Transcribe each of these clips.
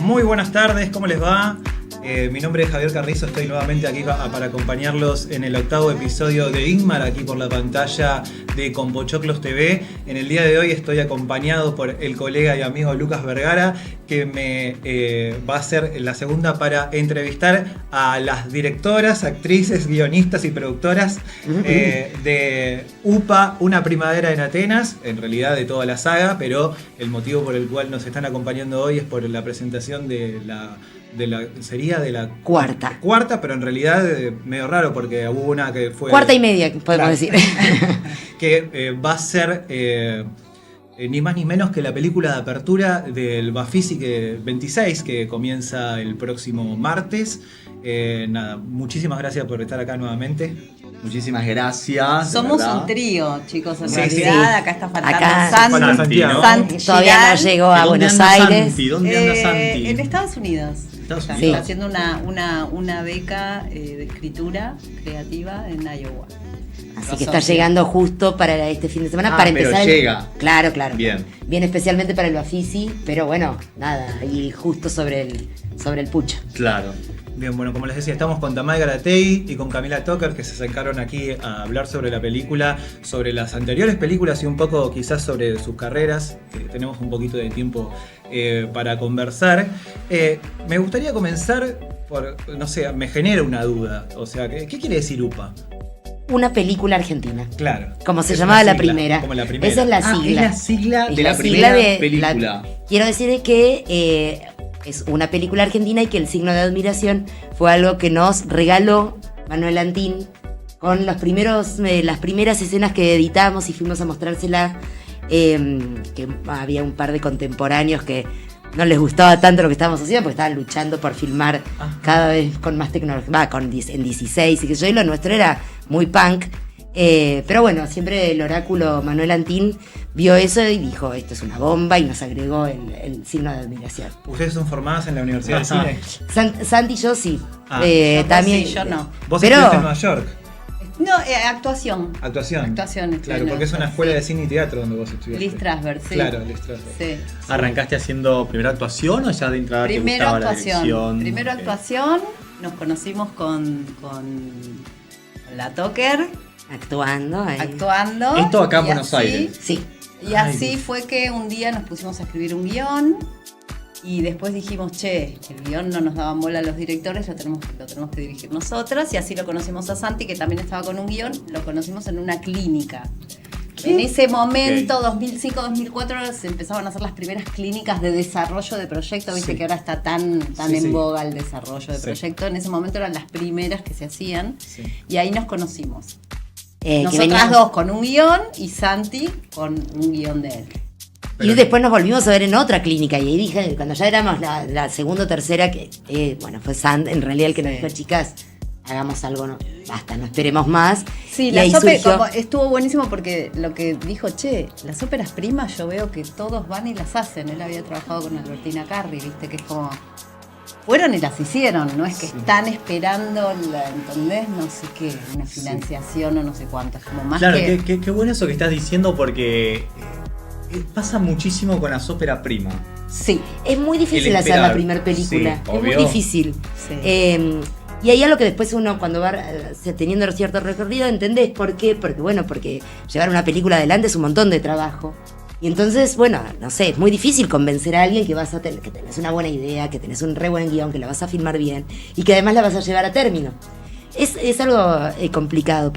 Muy buenas tardes, ¿cómo les va? Mi nombre es Javier Carrizo, estoy nuevamente aquí para acompañarlos en el 8º episodio de Ingmar, aquí por la pantalla de Compochoclos TV. En el día de hoy estoy acompañado por el colega y amigo Lucas Vergara, que me va a ser la segunda para entrevistar a las directoras, actrices, guionistas y productoras de UPA, Una Primavera en Atenas, en realidad de toda la saga, pero el motivo por el cual nos están acompañando hoy es por la presentación de la cuarta, pero en realidad medio raro porque hubo una que fue cuarta y media, podemos decir, que va a ser ni más ni menos que la película de apertura del Bafisi 26, que comienza el próximo martes. Nada, muchísimas gracias por estar acá nuevamente. Muchísimas gracias. Somos un trío, chicos, en realidad. Sí. Acá está faltando Santi, ¿no? Santi todavía no llegó a Buenos Aires. Santi? ¿Dónde anda Santi? En Estados Unidos. Sí. Está haciendo una beca de escritura creativa en Iowa. Así que está llegando justo para este fin de semana para pero empezar. llega. Claro. Bien. Viene especialmente para el Bafisi, pero bueno, nada, ahí justo sobre el pucho. Claro. Bien, bueno, como les decía, estamos con Tamay Garatei y con Camila Tucker, que se acercaron aquí a hablar sobre la película, sobre las anteriores películas y un poco quizás sobre sus carreras. Tenemos un poquito de tiempo para conversar. Me gustaría comenzar por, no sé, me genera una duda. O sea, ¿qué quiere decir UPA? Una película argentina. Claro. Como se llamaba la primera. Como la primera. Esa es la sigla. Es la sigla Es de la la sigla primera de película. Quiero decir que es una película argentina y que el signo de admiración fue algo que nos regaló Manuel Antín con las primeras escenas que editamos y fuimos a mostrársela, que había un par de contemporáneos que no les gustaba tanto lo que estábamos haciendo porque estaban luchando por filmar cada vez con más tecnología, en 16 y que yo, y lo nuestro era muy punk. Pero bueno, siempre el oráculo Manuel Antín vio eso y dijo, esto es una bomba, y nos agregó el signo de admiración. ¿Ustedes son formadas en la Universidad de Cine? Santi y yo sí. Yo también, sí, yo no. ¿Vos estuviste en Nueva York? No, actuación. Actuación, claro, en porque es una escuela de cine y teatro donde vos estudiaste. Lis Strasberg, sí. Claro, Lis Strasberg. Sí. ¿Arrancaste haciendo primera actuación o ya de entrada te gustaba la dirección? Primero actuación, nos conocimos con la Tucker. Actuando. Esto acá en y Buenos así- Aires. Sí. Y así fue que un día nos pusimos a escribir un guión y después dijimos, che, el guión no nos daban bola a los directores, lo tenemos que dirigir nosotras, y así lo conocimos a Santi, que también estaba con un guión, lo conocimos en una clínica. En ese momento, 2005-2004, se empezaban a hacer las primeras clínicas de desarrollo de proyecto, viste que ahora está tan en boga el desarrollo de proyecto. En ese momento eran las primeras que se hacían y ahí nos conocimos. Nosotras dos con un guión y Santi con un guión de él. Y después nos volvimos a ver en otra clínica y ahí dije, cuando ya éramos la segunda o tercera, que fue Sant en realidad el que nos dijo, chicas, hagamos algo, no, basta, no esperemos más. Sí, y ahí surgió, estuvo buenísimo porque lo que dijo, che, las óperas primas yo veo que todos van y las hacen. Él había trabajado con Albertina Carri, viste, que es como... Fueron y las hicieron, no es que están esperando, ¿entendés? No sé qué, una financiación o no sé cuánto, es como más Claro, que... qué bueno eso que estás diciendo porque pasa muchísimo con las óperas primas. Sí. es muy difícil El hacer esperar. la primera película, Sí, es muy obvio. difícil. Sí. Y ahí es lo que después uno, cuando va teniendo cierto recorrido, entendés por qué. Porque llevar una película adelante es un montón de trabajo. Y entonces, bueno, no sé, es muy difícil convencer a alguien que que tenés una buena idea, que tenés un re buen guión, que la vas a filmar bien y que además la vas a llevar a término. Es algo complicado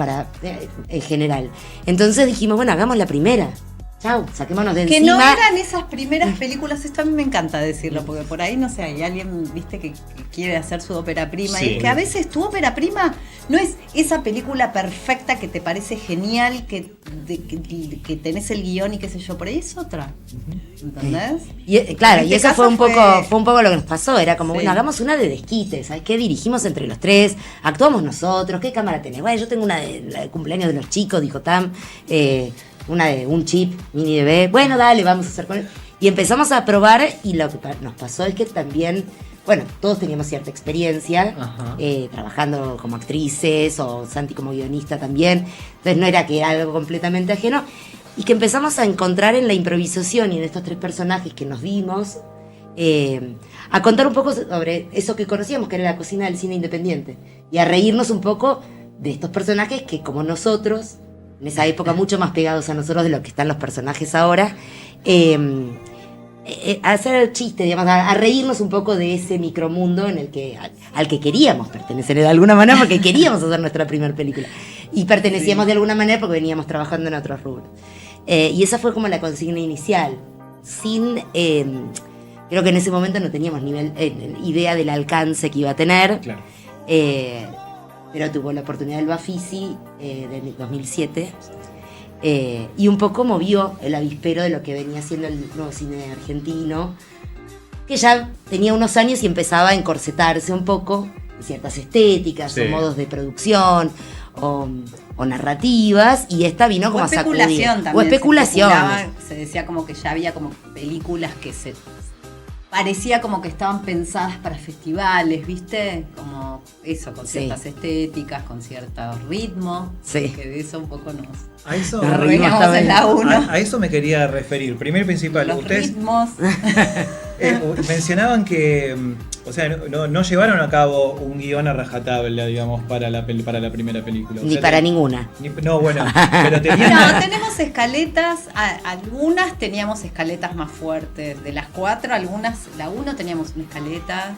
en general. Entonces dijimos, bueno, hagamos la primera. Chau, saquémonos de Que encima. no eran esas primeras películas, esto a mí me encanta decirlo, porque por ahí, no sé, hay alguien, viste, que quiere hacer su ópera prima, Sí. y es que a veces tu ópera prima no es esa película perfecta que te parece genial, que tenés el guión y qué sé yo, por ahí es otra, ¿entendés? Y, claro, En y este eso fue caso un poco lo que nos pasó. Era como, Sí. bueno, hagamos una de desquite, ¿sabes qué? Dirigimos entre los tres, actuamos nosotros, ¿qué cámara tenés? Bueno, yo tengo una de cumpleaños de los chicos, dijo Tam, una de un chip mini DV, bueno, dale, vamos a hacer con él. Y empezamos a probar y lo que nos pasó es que también, bueno, todos teníamos cierta experiencia trabajando como actrices o Santi como guionista también, entonces no era que era algo completamente ajeno y que empezamos a encontrar en la improvisación y en estos tres personajes que nos vimos a contar un poco sobre eso que conocíamos, que era la cocina del cine independiente, y a reírnos un poco de estos personajes que, como nosotros, en esa época mucho más pegados a nosotros de lo que están los personajes ahora, a hacer chiste, digamos, a reírnos un poco de ese micromundo en el que al que queríamos pertenecer de alguna manera, porque queríamos hacer nuestra primera película y pertenecíamos de alguna manera porque veníamos trabajando en otros rubros, y esa fue como la consigna inicial. Creo que en ese momento no teníamos idea del alcance que iba a tener, Claro. pero tuvo la oportunidad del Bafisi de 2007. Y un poco movió el avispero de lo que venía siendo el nuevo cine argentino, que ya tenía unos años y empezaba a encorsetarse un poco en ciertas estéticas, Sí. o modos de producción, o narrativas, y esta vino como O a sacudir. especulación también. O especulación. Se decía como que ya había como películas que se parecía como que estaban pensadas para festivales, ¿viste? Como eso, con Sí. ciertas estéticas, con cierto ritmo. Sí. Que de eso un poco nos A eso, Nos reímos veníamos también. en la 1. a eso me quería referir. Primero y principal, Los ustedes ritmos. mencionaban que, o sea, no llevaron a cabo un guión a rajatabla, digamos, para la primera película. O Ni sea, para ninguna. No, bueno, pero tenían... No, tenemos escaletas, algunas teníamos escaletas más fuertes. De las 4, algunas, la 1 teníamos una escaleta,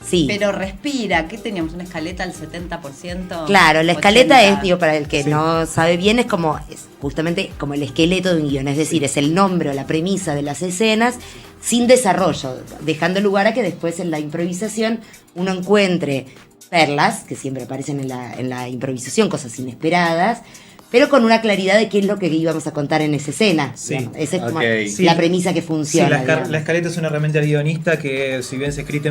Sí. pero respira, ¿qué teníamos? ¿Una escaleta al 70%? Claro, la escaleta 80%. es, digo, para el que Sí. no sabe bien, es justamente como el esqueleto de un guión, es decir, es el nombre o la premisa de las escenas sin desarrollo, dejando lugar a que después en la improvisación uno encuentre perlas, que siempre aparecen en la improvisación, cosas inesperadas, pero con una claridad de qué es lo que íbamos a contar en esa escena. Sí. Digamos. Esa es como Ok. Sí. la premisa que Sí, funciona. digamos. la escaleta es una herramienta del guionista que, si bien se escribe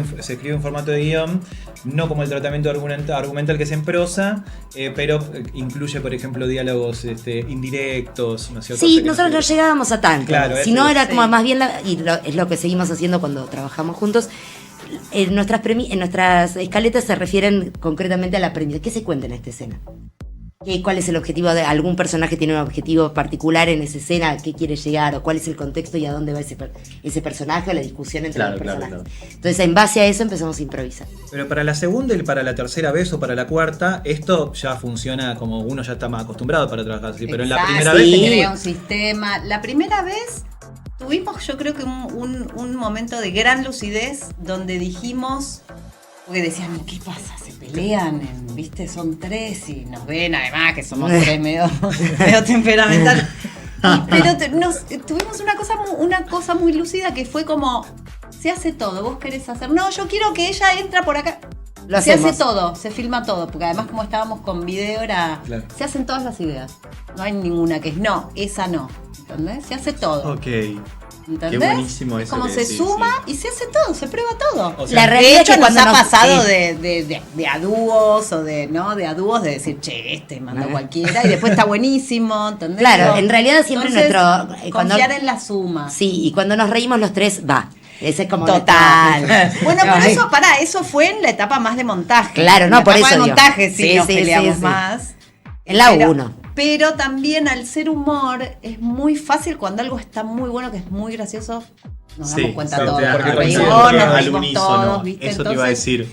en formato de guión, no como el tratamiento argumental que es en prosa, pero incluye, por ejemplo, diálogos indirectos, ¿no es cierto? Sí, O sea, que nosotros no llegábamos a tanto. Claro, Si no, eso- era sí. como más bien, es lo que seguimos haciendo cuando trabajamos juntos. En nuestras escaletas se refieren concretamente a la premisa. ¿Qué se cuenta en esta escena? ¿Cuál es el objetivo de algún personaje? ¿Tiene un objetivo particular en esa escena? ¿A qué quiere llegar? ¿O cuál es el contexto y a dónde va ese personaje? O la discusión entre Claro, los claro, personajes. Entonces, en base a eso empezamos a improvisar. Pero para la segunda y para la tercera vez o para la cuarta, esto ya funciona como uno ya está más acostumbrado para trabajar así. Pero en la Exacto, primera sí. vez... se crea un sistema. La primera vez tuvimos, yo creo que un momento de gran lucidez donde dijimos, porque decían, ¿qué pasa? Se pelean, ¿viste? Son 3 y nos ven además que somos 3 medio temperamental. Pero tuvimos una cosa muy lúcida que fue como, se hace todo, vos querés hacer, no, yo quiero que ella entra por acá. Lo Se hacemos. hace todo, se filma todo, porque además como estábamos con video Claro. se hacen todas las ideas. No hay ninguna que es no, esa no. ¿Entendés? Se hace todo. Ok. ¿Entendés? Qué buenísimo Es eso como que se decís, suma sí. y se hace todo, se prueba todo. O sea, La realidad De es hecho, que nos cuando ha pasado sí. de a dúos o de a dúos de decir, che, manda Ah. cualquiera y después está buenísimo, ¿entendés? Claro, Digo, en realidad siempre entonces, nuestro... confiar en la suma. Sí, y cuando nos reímos los tres, va. Ese es como... Total. Bueno, pero Ay. eso fue en la etapa más de montaje. Claro, no, En la por etapa eso de digo. montaje sí, Sí, nos sí, peleamos sí. más. En la Pero- 1. Pero también al ser humor es muy fácil cuando algo está muy bueno, que es muy gracioso, nos Sí, damos cuenta sí, todos. te porque Nos coincide reímos, todo nos al reímos unísono. todos, ¿viste? Eso te iba a Entonces, decir.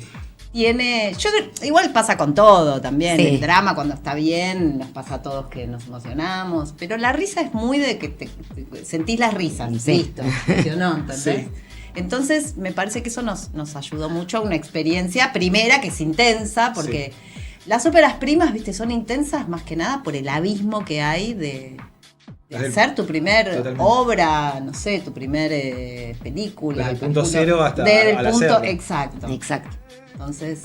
igual pasa con todo también, Sí. el drama cuando está bien, nos pasa a todos que nos emocionamos, pero la risa es muy de que te sentís las risas, Sí. listo, funcionó, ¿entendés? Sí. Entonces me parece que eso nos ayudó mucho a una experiencia primera que es intensa, porque las óperas primas, viste, son intensas más que nada por el abismo que hay de Desde el- hacer tu primer Totalmente. obra, no sé, tu primer película. Desde el calculo. punto cero hasta Desde al el punto, hacerlo. exacto. Exacto. Entonces,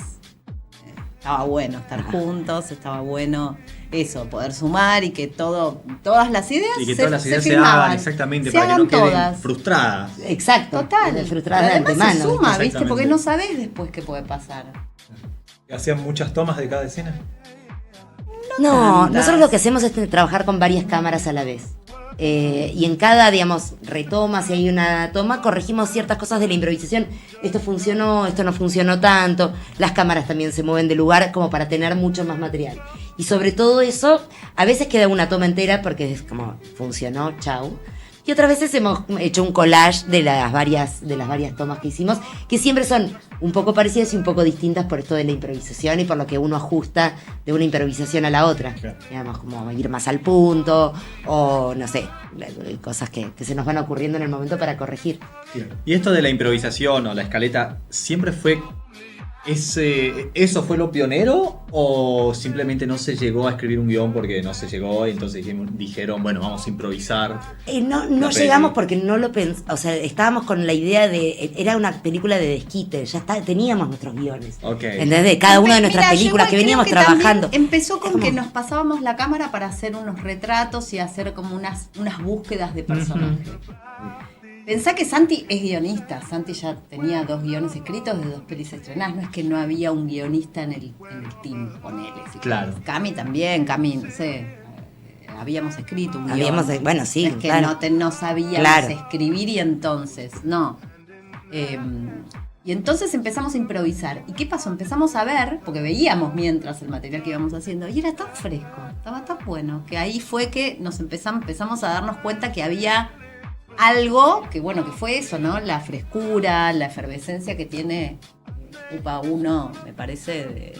estaba bueno estar juntos, estaba bueno eso, poder sumar y que todas las ideas Y que se, todas las ideas se filmaban, hagan exactamente se para que hagan no queden todas. frustradas. Exacto. Total. Frustrada de Pero además antemano. se suma, ¿viste? Exactamente. Porque no sabés después qué puede pasar. ¿Hacían muchas tomas de cada escena? No, tantas. nosotros lo que hacemos es trabajar con varias cámaras a la vez. Y en cada, digamos, retoma, si hay una toma, corregimos ciertas cosas de la improvisación. Esto funcionó, esto no funcionó tanto. Las cámaras también se mueven de lugar como para tener mucho más material. Y sobre todo eso, a veces queda una toma entera porque es como, funcionó, chau. y otras veces hemos hecho un collage de las varias tomas que hicimos, que siempre son un poco parecidas y un poco distintas por esto de la improvisación y por lo que uno ajusta de una improvisación a la otra. Claro. Digamos, como ir más al punto, o no sé, cosas que se nos van ocurriendo en el momento para corregir. Y esto de la improvisación o la escaleta, ¿siempre fue eso fue lo pionero o simplemente no se llegó a escribir un guión porque no se llegó y entonces dijeron, bueno, vamos a improvisar? No llegamos porque no lo pensamos, o sea, estábamos con la idea de, era una película de desquite, ya teníamos nuestros guiones. Okay. ¿Entendés? De cada una de nuestras Mira, películas yo que creo veníamos que trabajando. también empezó con Es que como- nos pasábamos la cámara para hacer unos retratos y hacer como unas búsquedas de personajes. Pensá que Santi es guionista. Santi ya tenía 2 guiones escritos de 2 pelis estrenadas. No es que no había un guionista en el team, ponele. Si Claro. querés. Cami también, no sé. Habíamos escrito un Habíamos, guion. bueno, sí, No es que claro. no sabíamos Claro. escribir y entonces, no. Y entonces empezamos a improvisar. ¿Y qué pasó? Empezamos a ver, porque veíamos mientras el material que íbamos haciendo, y era tan fresco, estaba tan bueno, que ahí fue que nos empezamos a darnos cuenta que había algo que, bueno, que fue eso, ¿no? La frescura, la efervescencia que tiene UPA 1, me parece,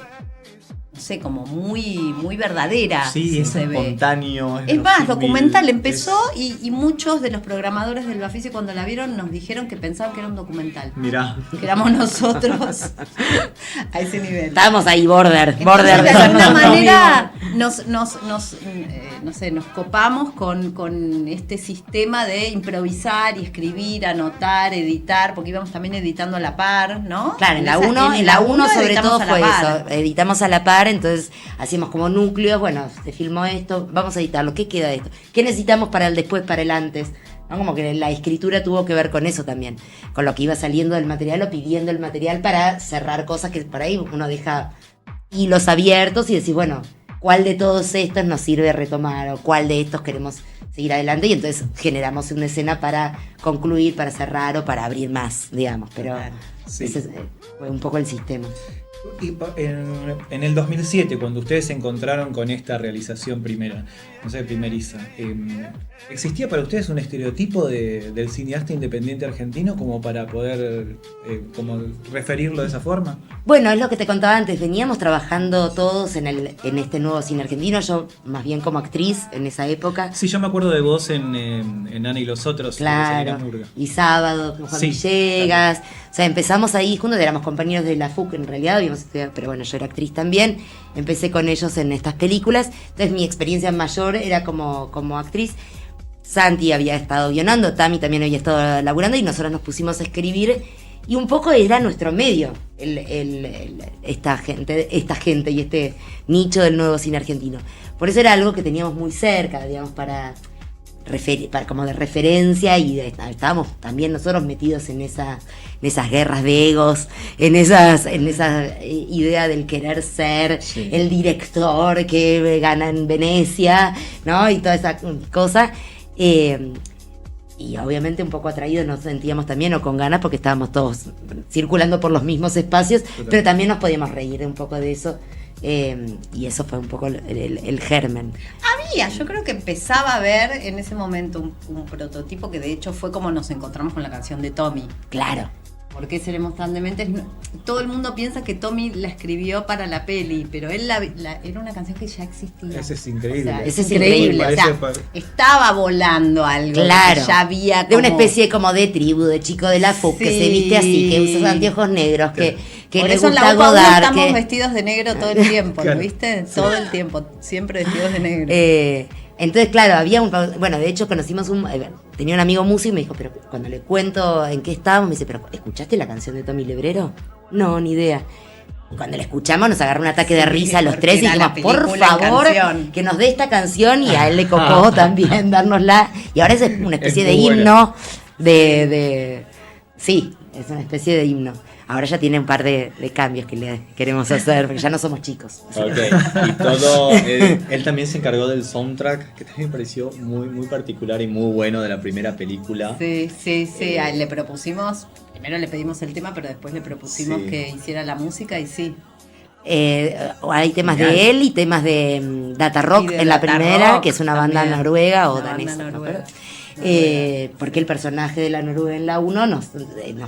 no sé, como muy verdadera. Sí, es se ve. espontáneo. Es más, verosímil, documental empezó es- y muchos de los programadores del Bafisi cuando la vieron nos dijeron que pensaban que era un documental. Mirá. Que éramos nosotros a ese nivel. Estábamos ahí border Entonces, de ser alguna nosotros manera nos copamos con este sistema de improvisar y escribir, anotar, editar, porque íbamos también editando a la par, ¿no? Claro, en la 1 sobre editamos todo a la fue par. eso, editamos a la par, entonces hacíamos como núcleos, bueno, se filmó esto, vamos a editarlo, ¿qué queda de esto? ¿Qué necesitamos para el después, para el antes? ¿No? Como que la escritura tuvo que ver con eso también, con lo que iba saliendo del material o pidiendo el material para cerrar cosas que por ahí uno deja hilos abiertos y decís, bueno, ¿cuál de todos estos nos sirve retomar o cuál de estos queremos seguir adelante? Y entonces generamos una escena para concluir, para cerrar o para abrir más, digamos, pero Sí. ese fue un poco el sistema. Y en el 2007, cuando ustedes se encontraron con esta realización primeriza, ¿existía para ustedes un estereotipo del cineasta independiente argentino como para poder como referirlo de esa forma? Bueno, es lo que te contaba antes, veníamos trabajando todos en este nuevo cine argentino, yo más bien como actriz en esa época. Sí, yo me acuerdo de vos en Ana y los otros. de Selena Claro, Murga. y Sábado con Juan Sí, Villegas, o sea, empezamos ahí juntos, éramos compañeros de la FUC en realidad, habíamos estudiado, pero bueno, yo era actriz también, empecé con ellos en estas películas, entonces mi experiencia mayor era como actriz. Santi había estado guionando, Tami también había estado laburando y nosotros nos pusimos a escribir y un poco era nuestro medio, esta gente y este nicho del nuevo cine argentino. Por eso era algo que teníamos muy cerca, digamos, para como de referencia y estábamos también nosotros metidos en esas guerras de egos, en esa idea del querer ser Sí. el director que gana en Venecia, ¿no? Y toda esa cosa. Y obviamente un poco atraídos nos sentíamos también o con ganas porque estábamos todos circulando por los mismos espacios, pero también nos podíamos reír un poco de eso. Y eso fue un poco el germen. Yo creo que empezaba a ver en ese momento un prototipo que de hecho fue como nos encontramos con la canción de Tommy. Claro. ¿Por qué seremos tan dementes? Todo el mundo piensa que Tommy la escribió para la peli, pero él era una canción que ya existía. Ese es increíble. O sea, Ese es increíble. O sea, Parece estaba volando algo. Claro. Que ya había De una como- especie como de tribu, de chico de la FUC, que Sí. se viste así, que usa anteojos negros, que Por le eso en gusta la UPA Godard. estamos que- vestidos de negro todo el tiempo, Claro. ¿lo viste? Todo el tiempo, siempre vestidos de negro. Entonces, claro, había bueno, de hecho conocimos tenía un amigo músico y me dijo, pero cuando le cuento en qué estábamos, me dice, pero ¿escuchaste la canción de Tommy Lebrero? No, ni idea. Y cuando la escuchamos nos agarró un ataque de Sí, risa a los porque tres y era la dijimos, por película en favor, canción. que nos dé esta canción y a él le copó también dárnosla. Y ahora es una especie Es de muy buena. himno Sí, es una especie de himno. Ahora ya tiene un par de cambios que le queremos hacer, porque ya no somos chicos. Ok, y todo, él también se encargó del soundtrack, que también me pareció muy, muy particular y muy bueno de la primera película. Sí, a él le propusimos, primero le pedimos el tema, pero después le propusimos Sí. que hiciera la música y sí. Hay temas Genial. de él y temas de Data Rock Y de en la Data primera, Rock que es una banda también, noruega o una banda danesa. ¿no? noruega. porque el personaje de la Noruega en la 1 nos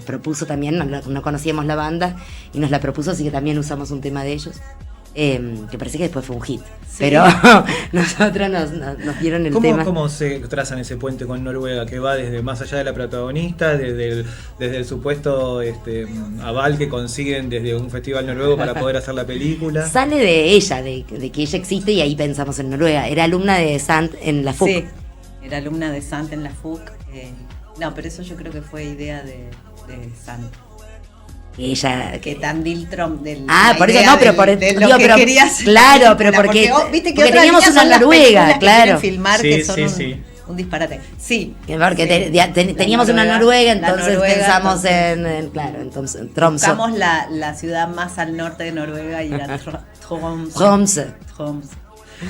propuso también, no conocíamos la banda y nos la propuso, así que también usamos un tema de ellos. Que parece que después fue un hit, pero nosotros nos dieron el tema. ¿Cómo se trazan ese puente con Noruega que va desde más allá de la protagonista, desde el supuesto aval que consiguen desde un festival noruego para poder hacer la película? Sale de ella, de que ella existe, y ahí pensamos en Noruega. Era alumna de Sant en la FUC. Sí, era alumna de Sant en la FUC. No, pero eso yo creo que fue idea de Sant. Ella que tan Diltrom del por eso no, pero por de lo que querías, claro, pero porque viste que porque teníamos una Noruega, claro, filmar que son un disparate. Sí, porque teníamos una Noruega, entonces pensamos en claro, entonces Tromsø. Buscamos la ciudad más al norte de Noruega y era Tromsø.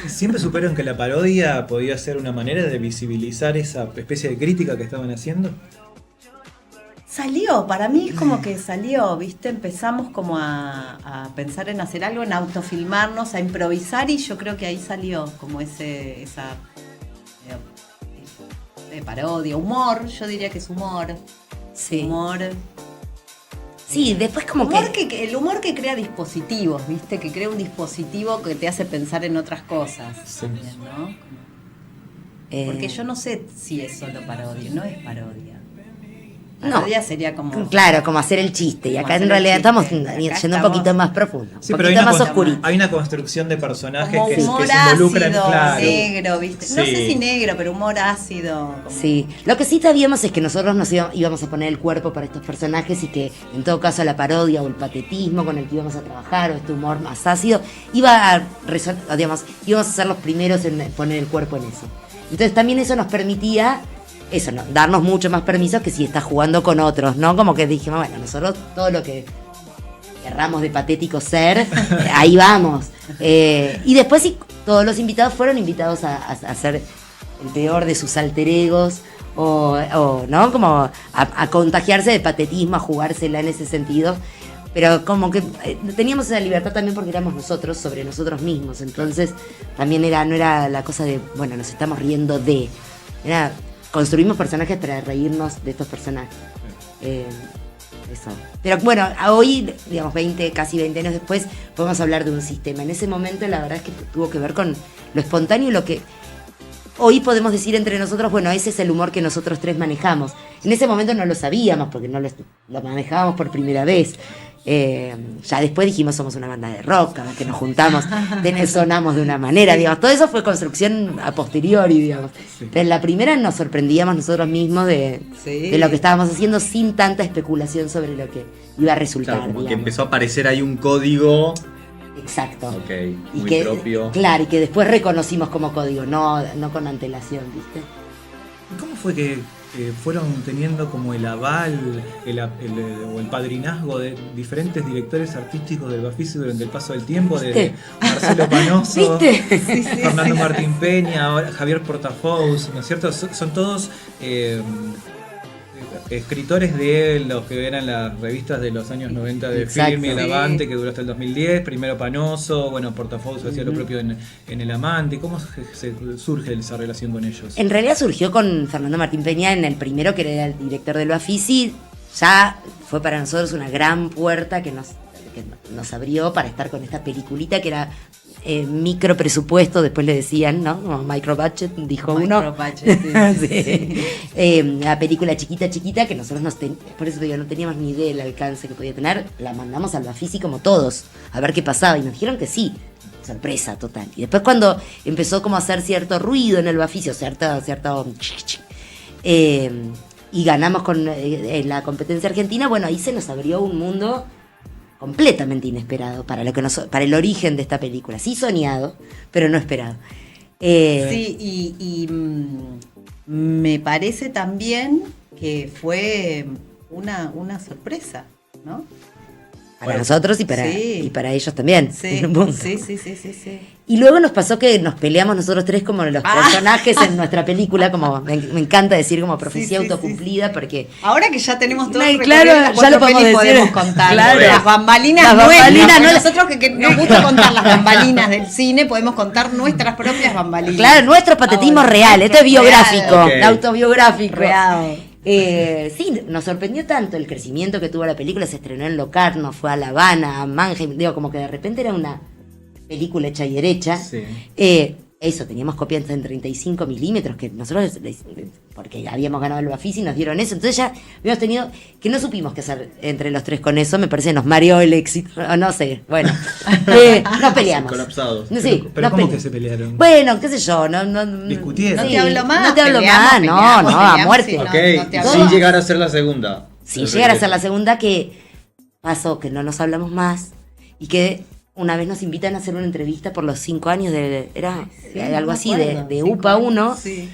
Siempre supieron que la parodia podía ser una manera de visibilizar esa especie de crítica que estaban haciendo. Salió, para mí es como que salió, ¿viste? Empezamos como a pensar en hacer algo, en autofilmarnos, a improvisar, y yo creo que ahí salió como esa de parodia, humor, yo diría que es humor. Sí. Humor. Sí, después como humor que el humor que crea dispositivos, ¿viste? Que crea un dispositivo que te hace pensar en otras cosas. Sí. También, ¿no? Porque yo no sé si es solo parodia, no es parodia. Parodia sería como... Claro, como hacer el chiste. Y acá en realidad estamos yendo un poquito más profundo. Sí, un poquito más oscurito. Hay una construcción de personajes como que humor se involucran, ácido, claro. negro, ¿viste? Sí. No sé si negro, pero humor ácido. Como... Sí. Lo que sí sabíamos es que nosotros nos íbamos a poner el cuerpo para estos personajes, y que en todo caso la parodia o el patetismo con el que íbamos a trabajar, o este humor más ácido, íbamos a ser los primeros en poner el cuerpo en eso. Entonces también eso nos permitía darnos mucho más permisos que si estás jugando con otros, ¿no? Como que dijimos, bueno, nosotros todo lo que querramos de patético ser, ahí vamos. Y después sí, todos los invitados fueron invitados a hacer el peor de sus alter egos, o ¿no? Como a contagiarse de patetismo, a jugársela en ese sentido. Pero como que teníamos esa libertad también porque éramos nosotros sobre nosotros mismos. Entonces también no era la cosa de, bueno, nos estamos riendo de... Construimos personajes para reírnos de estos personajes. Eso. Pero bueno, hoy, digamos, casi 20 años después, podemos hablar de un sistema. En ese momento la verdad es que tuvo que ver con lo espontáneo y lo que hoy podemos decir entre nosotros, bueno, ese es el humor que nosotros tres manejamos. En ese momento no lo sabíamos porque no lo manejábamos por primera vez. Ya después dijimos, somos una banda de rock, cada vez que nos juntamos sonamos de una manera, digamos, todo eso fue construcción a posteriori, digamos. Sí. Pero en la primera nos sorprendíamos nosotros mismos de lo que estábamos haciendo, sin tanta especulación sobre lo que iba a resultar. Claro, como que empezó a aparecer ahí un código. Exacto. Ok, muy propio. Claro, y que después reconocimos como código, no con antelación, ¿viste? ¿Cómo fue que fueron teniendo como el aval o el padrinazgo de diferentes directores artísticos del Bafisi durante el paso del tiempo? Desde Marcelo Panoso, Fernando Martín Peña, ahora Javier Portafous, ¿no es cierto? Son todos escritores de los que eran las revistas de los años 90 de Film y El Amante, que duró hasta el 2010. Primero Panoso, bueno, Portafous hacía lo propio en El Amante. ¿Cómo surge esa relación con ellos? En realidad surgió con Fernando Martín Peña en el primero, que era el director del Bafisi. Ya fue para nosotros una gran puerta que nos abrió para estar con esta peliculita que era micro presupuesto, después le decían, ¿no? Como micro budget, dijo uno. Sí. La película chiquita, que nosotros por eso no teníamos ni idea del alcance que podía tener. La mandamos al Bafisi como todos, a ver qué pasaba, y nos dijeron que sí. Sorpresa total. Y después cuando empezó como a hacer cierto ruido en el Bafisi, cierto y ganamos con la competencia argentina, bueno, ahí se nos abrió un mundo completamente inesperado para el origen de esta película. Sí soñado, pero no esperado. Sí, y me parece también que fue una sorpresa, ¿no? Para Bueno, nosotros y sí. para ellos también. Sí, en un punto. sí. Y luego nos pasó que nos peleamos nosotros tres como los personajes en nuestra película, como me encanta decir como profecía Sí, sí, autocumplida, porque Ahora que ya tenemos todo No, el claro, recorrido de las ya lo cuatro podemos pelis, decir. podemos contar Claro. las bambalinas Las nuestras. bambalinas, Porque no- nosotros que nos gusta contar las bambalinas del cine, podemos contar nuestras propias bambalinas. claro, nuestro patetismo Ahora, real, esto es nuestro biográfico, real. Ok. autobiográfico. Real. Sí, nos sorprendió tanto el crecimiento que tuvo la película, se estrenó en Locarno, fue a La Habana, a Mannheim, digo, como que de repente era una película hecha y derecha. Sí. Eso, teníamos copias en 35 milímetros, que nosotros, porque habíamos ganado el Bafisi, nos dieron eso, entonces ya habíamos tenido, que no supimos qué hacer entre los tres con eso, me parece que nos mareó el éxito, no sé, bueno, nos peleamos. Colapsados. Sí, Pero nos ¿cómo pe- que se pelearon? Bueno, qué sé yo, no Discutieron. No te hablo más. No te hablo peleamos, más, peleamos, a peleamos, muerte. sí, no, Ok, no te hablo sin más. llegar a ser la segunda. Sin llegar a ser la segunda, que pasó que no nos hablamos más y que una vez nos invitan a hacer una entrevista por los 5 años era Sí, algo no me así acuerdo, de 5 UPA 1 años, sí.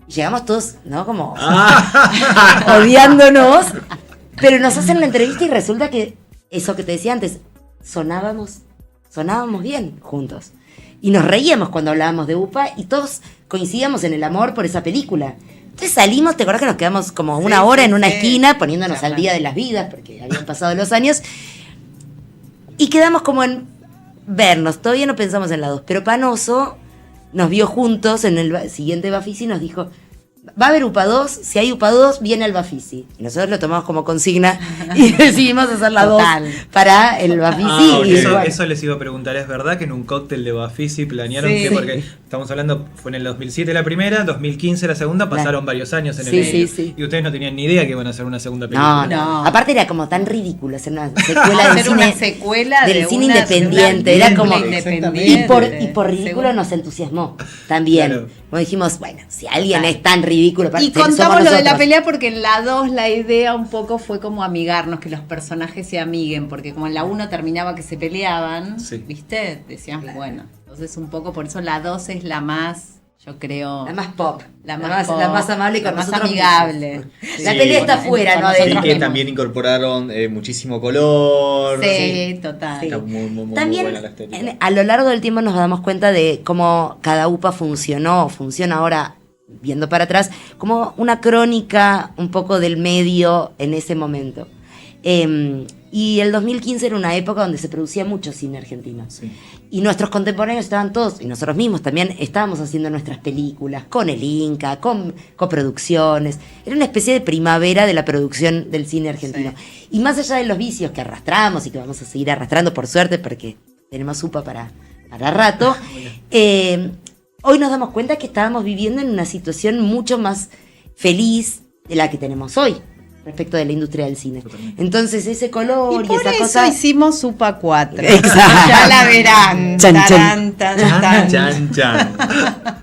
y llegamos todos, ¿no? Como Ah, odiándonos, pero nos hacen la entrevista y resulta que eso que te decía antes, sonábamos bien juntos. Y nos reíamos cuando hablábamos de UPA y todos coincidíamos en el amor por esa película. Entonces salimos, te acuerdas que nos quedamos como Sí, una hora sí, en una sí. esquina poniéndonos al Charlando. día de las vidas, porque habían pasado los años, y quedamos como en vernos. Todavía no pensamos en la 2, pero Panoso nos vio juntos en el siguiente Bafisi y nos dijo: va a haber UPA 2, si hay UPA 2, viene el Bafisi. Y nosotros lo tomamos como consigna y decidimos hacer la 2 Total. para el Bafisi. Ah, ok. y Eso, bueno, eso les iba a preguntar, ¿es verdad que en un cóctel de Bafisi planearon Sí. que, porque estamos hablando, fue en el 2007 la primera, 2015 la segunda, pasaron varios años en el Sí, medio, sí. y ustedes no tenían ni idea que iban a hacer una segunda no, película? no, No. aparte era como tan ridículo hacer una secuela del Hacer una cine, secuela del de cine una independiente. película Era como. independiente. Y por ridículo nos entusiasmó también. Claro. Como dijimos, bueno, si alguien es tan ridículo, Y somos contamos lo de la nosotros. pelea porque en la 2 la idea un poco fue como amigarnos, que los personajes se amiguen, porque como en la 1 terminaba que se peleaban, Sí. ¿viste? Decíamos, bueno, entonces un poco por eso la 2 es la más, yo creo, La más pop. La más pop, la más amable con la más nosotros amigable. mismos. Sí. La pelea está Con afuera, ¿no? nosotros y Adentro. que mismos. también incorporaron muchísimo color. Sí, total. Sí. Está muy También buena la estética. a lo largo del tiempo nos damos cuenta de cómo cada UPA funciona ahora, viendo para atrás, como una crónica un poco del medio en ese momento. Y el 2015 era una época donde se producía mucho cine argentino. Sí. Y nuestros contemporáneos estaban todos, y nosotros mismos también, estábamos haciendo nuestras películas con el Inca, con coproducciones. Era una especie de primavera de la producción del cine argentino. Y más allá de los vicios que arrastramos y que vamos a seguir arrastrando, por suerte, porque tenemos UPA para rato, hoy nos damos cuenta que estábamos viviendo en una situación mucho más feliz de la que tenemos hoy respecto de la industria del cine. Totalmente. Entonces ese color Y y, por esa eso cosa... hicimos UPA 4. Exacto. Ya la verán. Chan, Tarán, chan. tan, tan. Chan.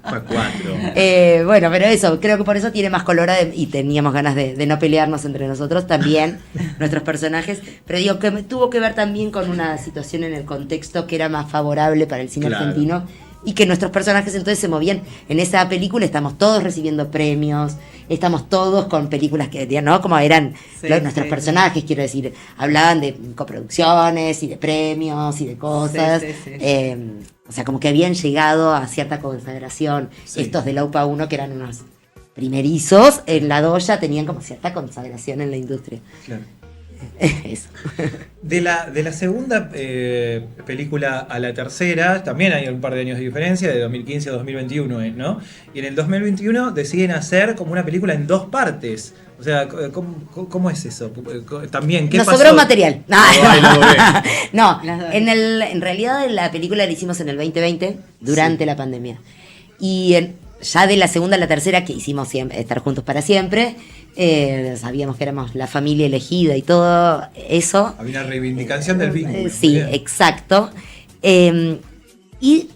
Fue 4. Bueno, pero eso, creo que por eso tiene más color y teníamos ganas de no pelearnos entre nosotros también, nuestros personajes, pero digo que tuvo que ver también con una situación en el contexto que era más favorable para el cine Claro. argentino y que nuestros personajes entonces se movían. En esa película estamos todos recibiendo premios, estamos todos con películas que, ¿no? Como eran Sí, nuestros sí, personajes, quiero decir, hablaban de coproducciones y de premios y de cosas. Sí, sí, sí. O sea, como que habían llegado a cierta consagración. Sí. Estos de la UPA 1, que eran unos primerizos, en la doya tenían como cierta consagración en la industria. Claro. Eso. De la segunda película a la tercera, también hay un par de años de diferencia, de 2015 a 2021, ¿no? Y en el 2021 deciden hacer como una película en 2 partes. O sea, ¿cómo es eso? También, ¿qué Nos pasó? sobró material. No, Ay, lo doblé. no, Las dos. en realidad la película la hicimos en el 2020, durante la pandemia. Y ya de la segunda a la tercera, que hicimos Estar Juntos para Siempre, sabíamos que éramos la familia elegida y todo eso. Había una reivindicación del vínculo. Sí, Bien. exacto. Y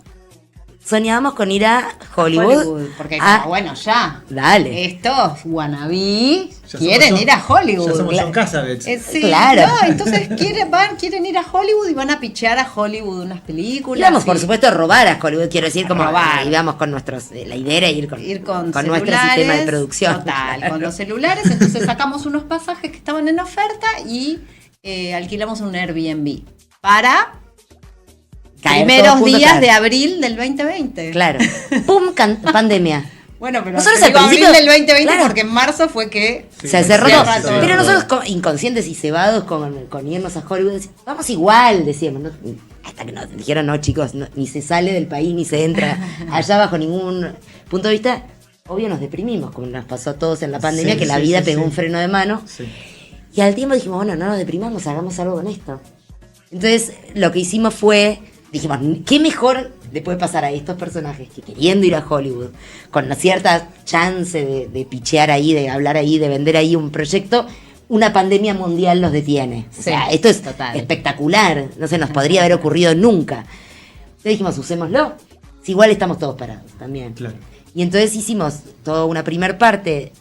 soñábamos con ir a Hollywood. Porque Ah, bueno, ya. Dale. Estos wannabe Ya quieren somos ir a Hollywood. Ya somos Claro. John Cassavetes. Sí, Claro. no, entonces quieren ir a Hollywood y van a pichear a Hollywood unas películas. Íbamos, por y supuesto, a robar a Hollywood, quiero decir, como Robar. íbamos con nuestros, la idea era ir con nuestro celulares, sistema de producción. Total, Claro. con los celulares. Entonces sacamos unos pasajes que estaban en oferta y alquilamos un Airbnb para Caer primeros todos juntos, días claro. de abril del 2020. Claro. ¡Pum! Pandemia. Bueno, pero Nosotros te al digo principio- abril del 2020 claro. porque en marzo fue que Sí, Se cerró cierra todo. todo. Pero nosotros inconscientes y cebados con irnos a Hollywood, decíamos, vamos igual, decíamos. ¿No? Hasta que nos dijeron, no, chicos, ni se sale del país, ni se entra allá bajo ningún punto de vista. Obvio nos deprimimos, como nos pasó a todos en la pandemia, Sí, que la sí, vida sí, pegó sí. un freno de mano. Sí. Y al tiempo dijimos, bueno, no nos deprimamos, hagamos algo con esto. Entonces, lo que hicimos fue, dijimos, ¿qué mejor le puede pasar a estos personajes que queriendo ir a Hollywood, con una cierta chance de pichear ahí, de hablar ahí, de vender ahí un proyecto, una pandemia mundial los detiene? O sea, Sí, esto es total. espectacular, no se nos podría haber ocurrido nunca. Entonces dijimos, usémoslo. Si igual estamos todos parados también. Claro. Y entonces hicimos toda una primer parte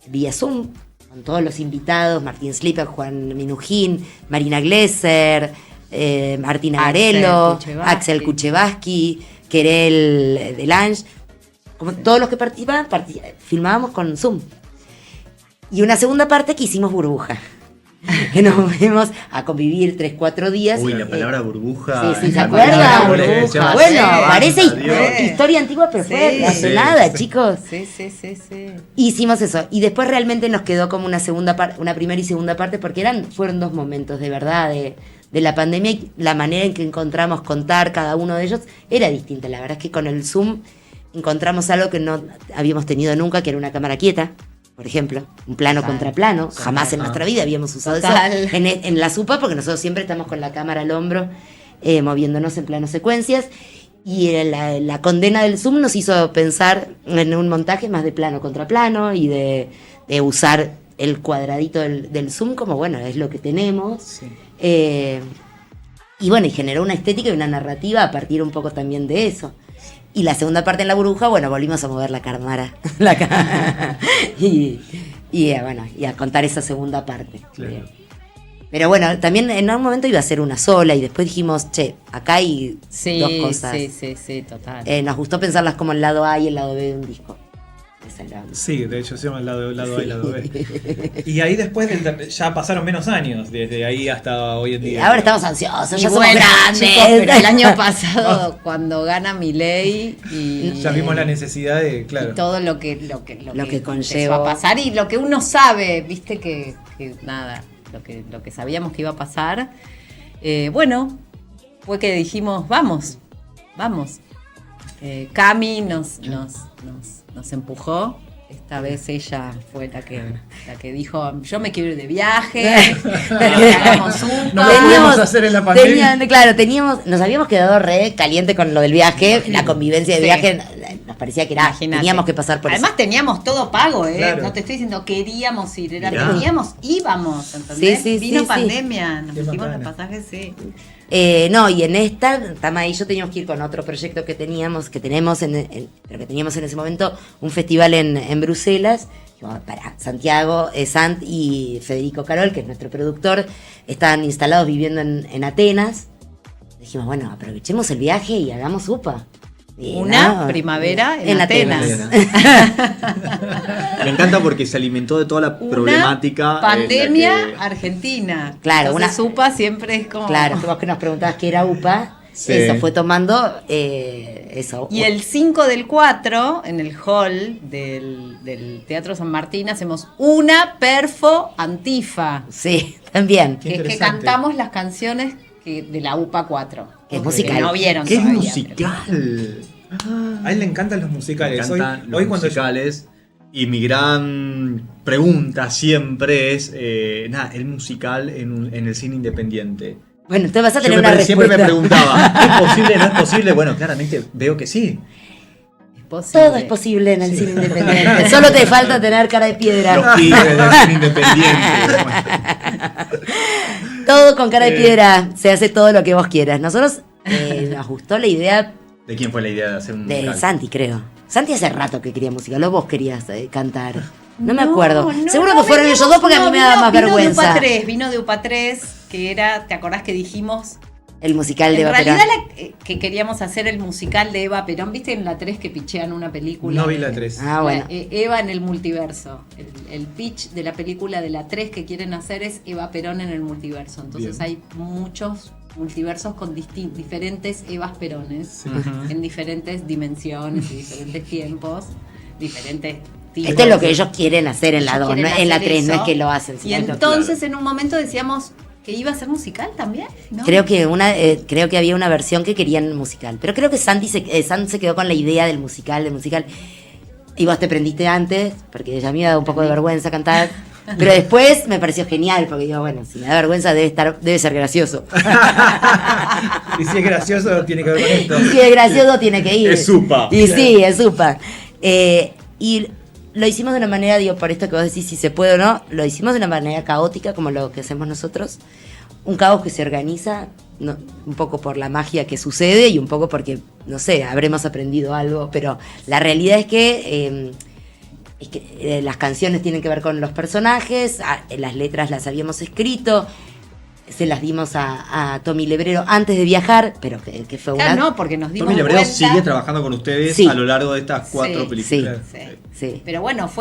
vía Zoom, con todos los invitados, Martín Slipper, Juan Minujín, Marina Glesser, Martina Garello, Axel Kuchevaski, Querel Delange, como todos los que participaban, filmábamos con Zoom. Y una segunda parte que hicimos burbuja. Que nos fuimos a convivir 3-4 días. Uy, la palabra burbuja. Sí, ¿se la acuerdan? palabra Burbuja, Bueno, sí. parece Dios. historia antigua, pero fue Sí. hace Sí, nada, sí. chicos. Sí. Hicimos eso. Y después realmente nos quedó como una una primera y segunda parte, porque fueron 2 momentos de verdad de la pandemia, y la manera en que encontramos contar cada uno de ellos era distinta. La verdad es que con el Zoom encontramos algo que no habíamos tenido nunca, que era una cámara quieta, por ejemplo, un plano Total. contra plano. Jamás en nuestra vida habíamos usado Total. eso en la SUPA, porque nosotros siempre estamos con la cámara al hombro, moviéndonos en plano secuencias. Y la condena del Zoom nos hizo pensar en un montaje más de plano contra plano y de usar el cuadradito del Zoom como, bueno, es lo que tenemos. Sí. Y bueno, y generó una estética y una narrativa a partir un poco también de eso. Y la segunda parte en la burbuja, bueno, volvimos a mover la cámara. Y a contar esa segunda parte. Claro. Pero bueno, también en algún momento iba a ser una sola y después dijimos, che, acá hay dos cosas. Sí, total. Nos gustó pensarlas como el lado A y el lado B de un disco. Esa era- Sí, de hecho se llama el lado A y el lado B. Y ahí después ya pasaron menos años, desde ahí hasta hoy en Y día. ahora estamos ansiosos, Y ya somos bueno, grandes. chicos, pero el año pasado, cuando gana Milei y Ya vimos la necesidad de, claro. y todo lo que Lo que empezó conllevó. a pasar y lo que uno sabe, viste que nada, lo que sabíamos que iba a pasar. Bueno, fue que dijimos, vamos. Cami nos empujó. Esta vez ella fue la que dijo, yo me quiero ir de viaje, que hagamos un No lo pudimos hacer en la pandemia. Nos habíamos quedado re caliente con lo del viaje, la convivencia de Sí. viaje, nos parecía que Imagínate. teníamos que pasar por Además eso. teníamos todo pago, Claro. No te estoy diciendo queríamos ir, era Mirá. íbamos, ¿entendés? Sí, Vino sí. pandemia, nos Qué dijimos los bacana. pasajes, sí. No, y en esta, Tama y yo teníamos que ir con otro proyecto que tenemos pero que teníamos en ese momento, un festival en Bruselas. Dijimos, para Santiago, Sant y Federico Carol, que es nuestro productor, estaban instalados viviendo en Atenas. Dijimos, bueno, aprovechemos el viaje y hagamos UPA. Y Una no, primavera en Atenas. Me encanta porque se alimentó de toda la problemática. Una pandemia en la que- Argentina. Claro, entonces UPA siempre es como... Claro, vos que nos preguntabas qué era UPA, Sí. eso fue tomando eso. Y el 5 del 4, en el hall del Teatro San Martín, hacemos una perfo antifa. Sí, también. Qué Que es que interesante. cantamos las canciones de la UPA 4. Que es Ok. musical. Que no vieron ¡Qué todavía, musical! A él le encantan los Me musicales. encantan Hoy los cuando musicales. Y mi gran pregunta siempre es, el musical en el cine independiente. Bueno, entonces vas a Yo tener una respuesta. siempre me preguntaba, ¿es posible, no es posible? Bueno, claramente veo que sí. Es posible. Todo es posible en el cine independiente. Solo te falta tener cara de piedra. Los tigres del cine independiente. Todo con cara de piedra. Se hace todo lo que vos quieras. Nosotros nos gustó la idea ¿De quién fue la idea de hacer un de musical? Santi, creo. Santi hace rato que quería música. Vos querías cantar. No me No, acuerdo. no, Seguro no, que fueron ellos dos porque a mí me da más vino vergüenza. Vino de UPA 3, que era, ¿te acordás que dijimos? El musical de En Eva realidad Perón. que queríamos hacer el musical de Eva Perón, ¿viste en la 3 que pichean una película? No vi la 3. Ah, bueno. Eva en el multiverso. El pitch de la película de la 3 que quieren hacer es Eva Perón en el multiverso. Entonces Bien. hay muchos multiversos con diferentes Evas Perones, Sí. en diferentes dimensiones y diferentes tiempos, diferentes tipos. Esto es lo que ellos quieren hacer en la Ellos 2, ¿no? quieren En la hacer 3 no es eso. que lo hacen. Y sino es lo que- entonces en un momento decíamos que iba a ser musical también, ¿no? Creo que había una versión que querían musical. Pero creo que Santi se quedó con la idea del musical. Y vos te prendiste antes, porque ya me iba a dar un poco de vergüenza cantar. Pero después me pareció genial, porque digo, bueno, si me da vergüenza debe ser gracioso. Y si es gracioso, tiene que ver con esto. Y si es gracioso, tiene que ir. Es Supa. Y sí, es Supa. Y lo hicimos de una manera, digo, por esto que vos decís si se puede o no, lo hicimos de una manera caótica, como lo que hacemos nosotros. Un caos que se organiza, un poco por la magia que sucede y un poco porque, no sé, habremos aprendido algo, pero la realidad es que las canciones tienen que ver con los personajes, las letras las habíamos escrito, se las dimos a Tommy Lebrero antes de viajar, pero que fue una... Claro, no, porque nos dimos Tommy Lebrero cuenta. sigue trabajando con ustedes Sí. a lo largo de estas 4 Sí, películas. Sí. Sí. Pero bueno,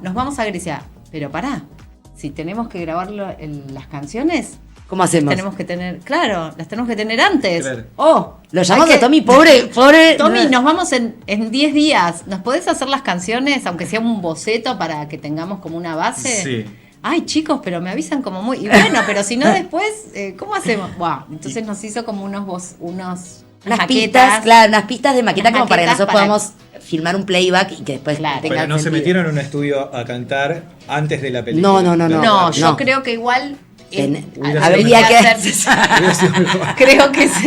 nos vamos a Grecia. Pero pará, si tenemos que grabarlo en las canciones, ¿Cómo hacemos? las tenemos que tener antes. Claro. Oh, Lo llamamos hay a que- Tommy, pobre. Tommy, nos vamos en 10 días. ¿Nos podés hacer las canciones, aunque sea un boceto para que tengamos como una base? Sí. Ay, chicos, pero me avisan como muy... Y bueno, pero si no después, ¿cómo hacemos? Buah, entonces nos hizo como unas Unas maquetas. pistas, claro, unas pistas de maqueta Unas como para que maquetas nosotros para- podamos filmar un playback y que después Claro. tenga Pero no se sentido. metieron en un estudio a cantar antes de la película. No. No, yo No. creo que igual... Habría que... Creo que es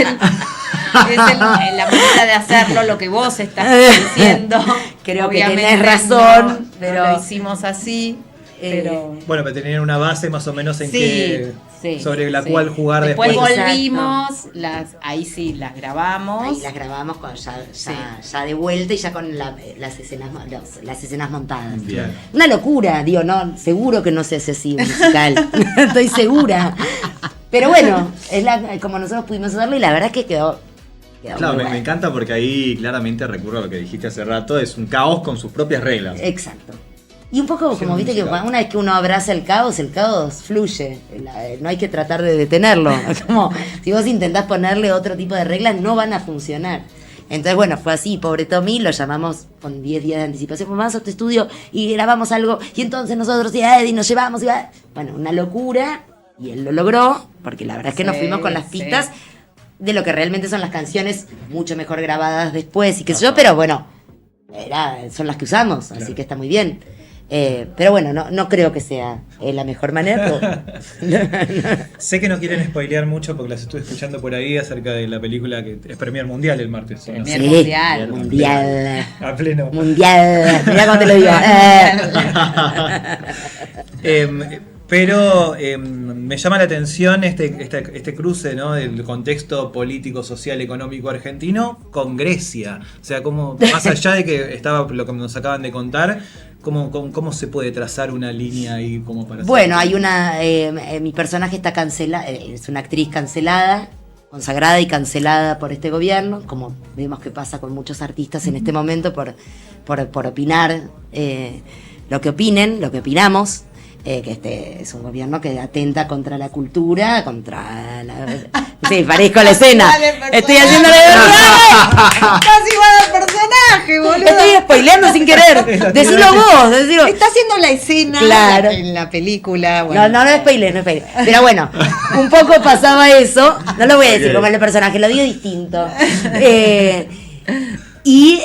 la manera de hacerlo, lo que vos estás diciendo. Creo que Obviamente tenés razón, no pero- lo hicimos así, pero... Bueno, pero tenían una base más o menos en que sí, sobre la sí. cual jugar después. después. Volvimos, ahí sí las grabamos. Ahí las grabamos ya de vuelta y ya con las escenas montadas. Bien. Una locura, digo, no, seguro que no se hace así un musical. Estoy segura. Pero bueno, es como nosotros pudimos hacerlo y la verdad es que quedó Claro, muy me bueno. encanta porque ahí claramente recurro a lo que dijiste hace rato, es un caos con sus propias reglas. Exacto. Y un poco Sí, como viste que musical. una vez que uno abraza el caos fluye. No hay que tratar de detenerlo. Como si vos intentás ponerle otro tipo de reglas, no van a funcionar. Entonces, bueno, fue así, pobre Tommy, lo llamamos con 10 días de anticipación, vamos a tu estudio y grabamos algo, y entonces nosotros y a Eddie nos llevamos, bueno, una locura, y él lo logró, porque la verdad es que nos Sí, fuimos con las sí. pistas de lo que realmente son las canciones, mucho mejor grabadas después, y qué sé yo, pero bueno, son las que usamos, así que está muy bien. Pero bueno, no creo que sea la mejor manera. Sé que no quieren spoilear mucho porque las estuve escuchando por ahí acerca de la película que es Premier Mundial el martes. ¿no? Premier Mundial. Mundial. A pleno. Mundial. Mirá cómo te lo digo. Pero me llama la atención este cruce, ¿no? Del contexto político, social, económico argentino con Grecia. O sea, como más allá de que estaba lo que nos acaban de contar, ¿cómo se puede trazar una línea ahí como para Bueno, hay mi personaje está cancelada, es una actriz cancelada, consagrada y cancelada por este gobierno, como vemos que pasa con muchos artistas en este momento por opinar lo que opinamos. Que este es un gobierno que atenta contra la cultura, contra la... Sí, parezco la escena. Estoy haciéndole de verdad. Estás igual al personaje, boludo. Estoy spoileando sin querer. Decilo vos, decilo. Está haciendo la escena Claro. en la película. Bueno. No spoiler. Pero bueno, un poco pasaba eso. No lo voy a decir como el personaje, lo digo distinto. Y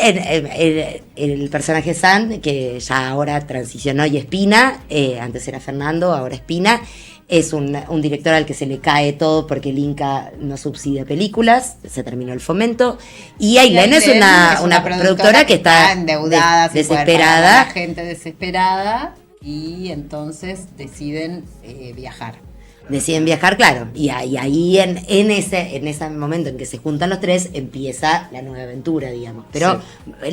el personaje San, que ya ahora transicionó y Espina, antes era Fernando, ahora Espina, es un director al que se le cae todo porque el Inca no subsidia películas, se terminó el fomento. Y Ailén es una productora que está endeudada, sin poder pagar a desesperada. la gente desesperada, y entonces deciden viajar. Deciden viajar, claro, y ahí en ese momento en que se juntan los tres empieza la nueva aventura, digamos. Pero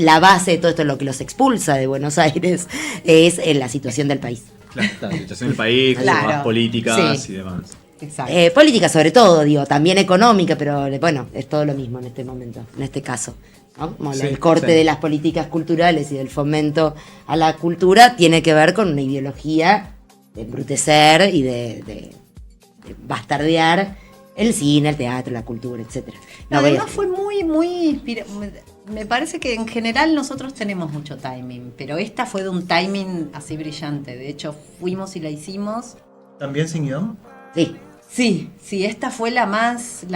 la base de todo esto, lo que los expulsa de Buenos Aires, es la situación del país. La situación del país, Claro. más políticas Sí. y demás. Exacto. Política sobre todo, digo, también económica, pero bueno, es todo lo mismo en este momento, en este caso. ¿No? Como Sí, el corte sí. de las políticas culturales y del fomento a la cultura tiene que ver con una ideología de embrutecer y de bastardear el cine, el teatro, la cultura, etcétera. No voy a- Además fue me parece que en general nosotros tenemos mucho timing, pero esta fue de un timing así brillante. De hecho, fuimos y la hicimos. ¿También sin guión? Sí, Sí, esta fue la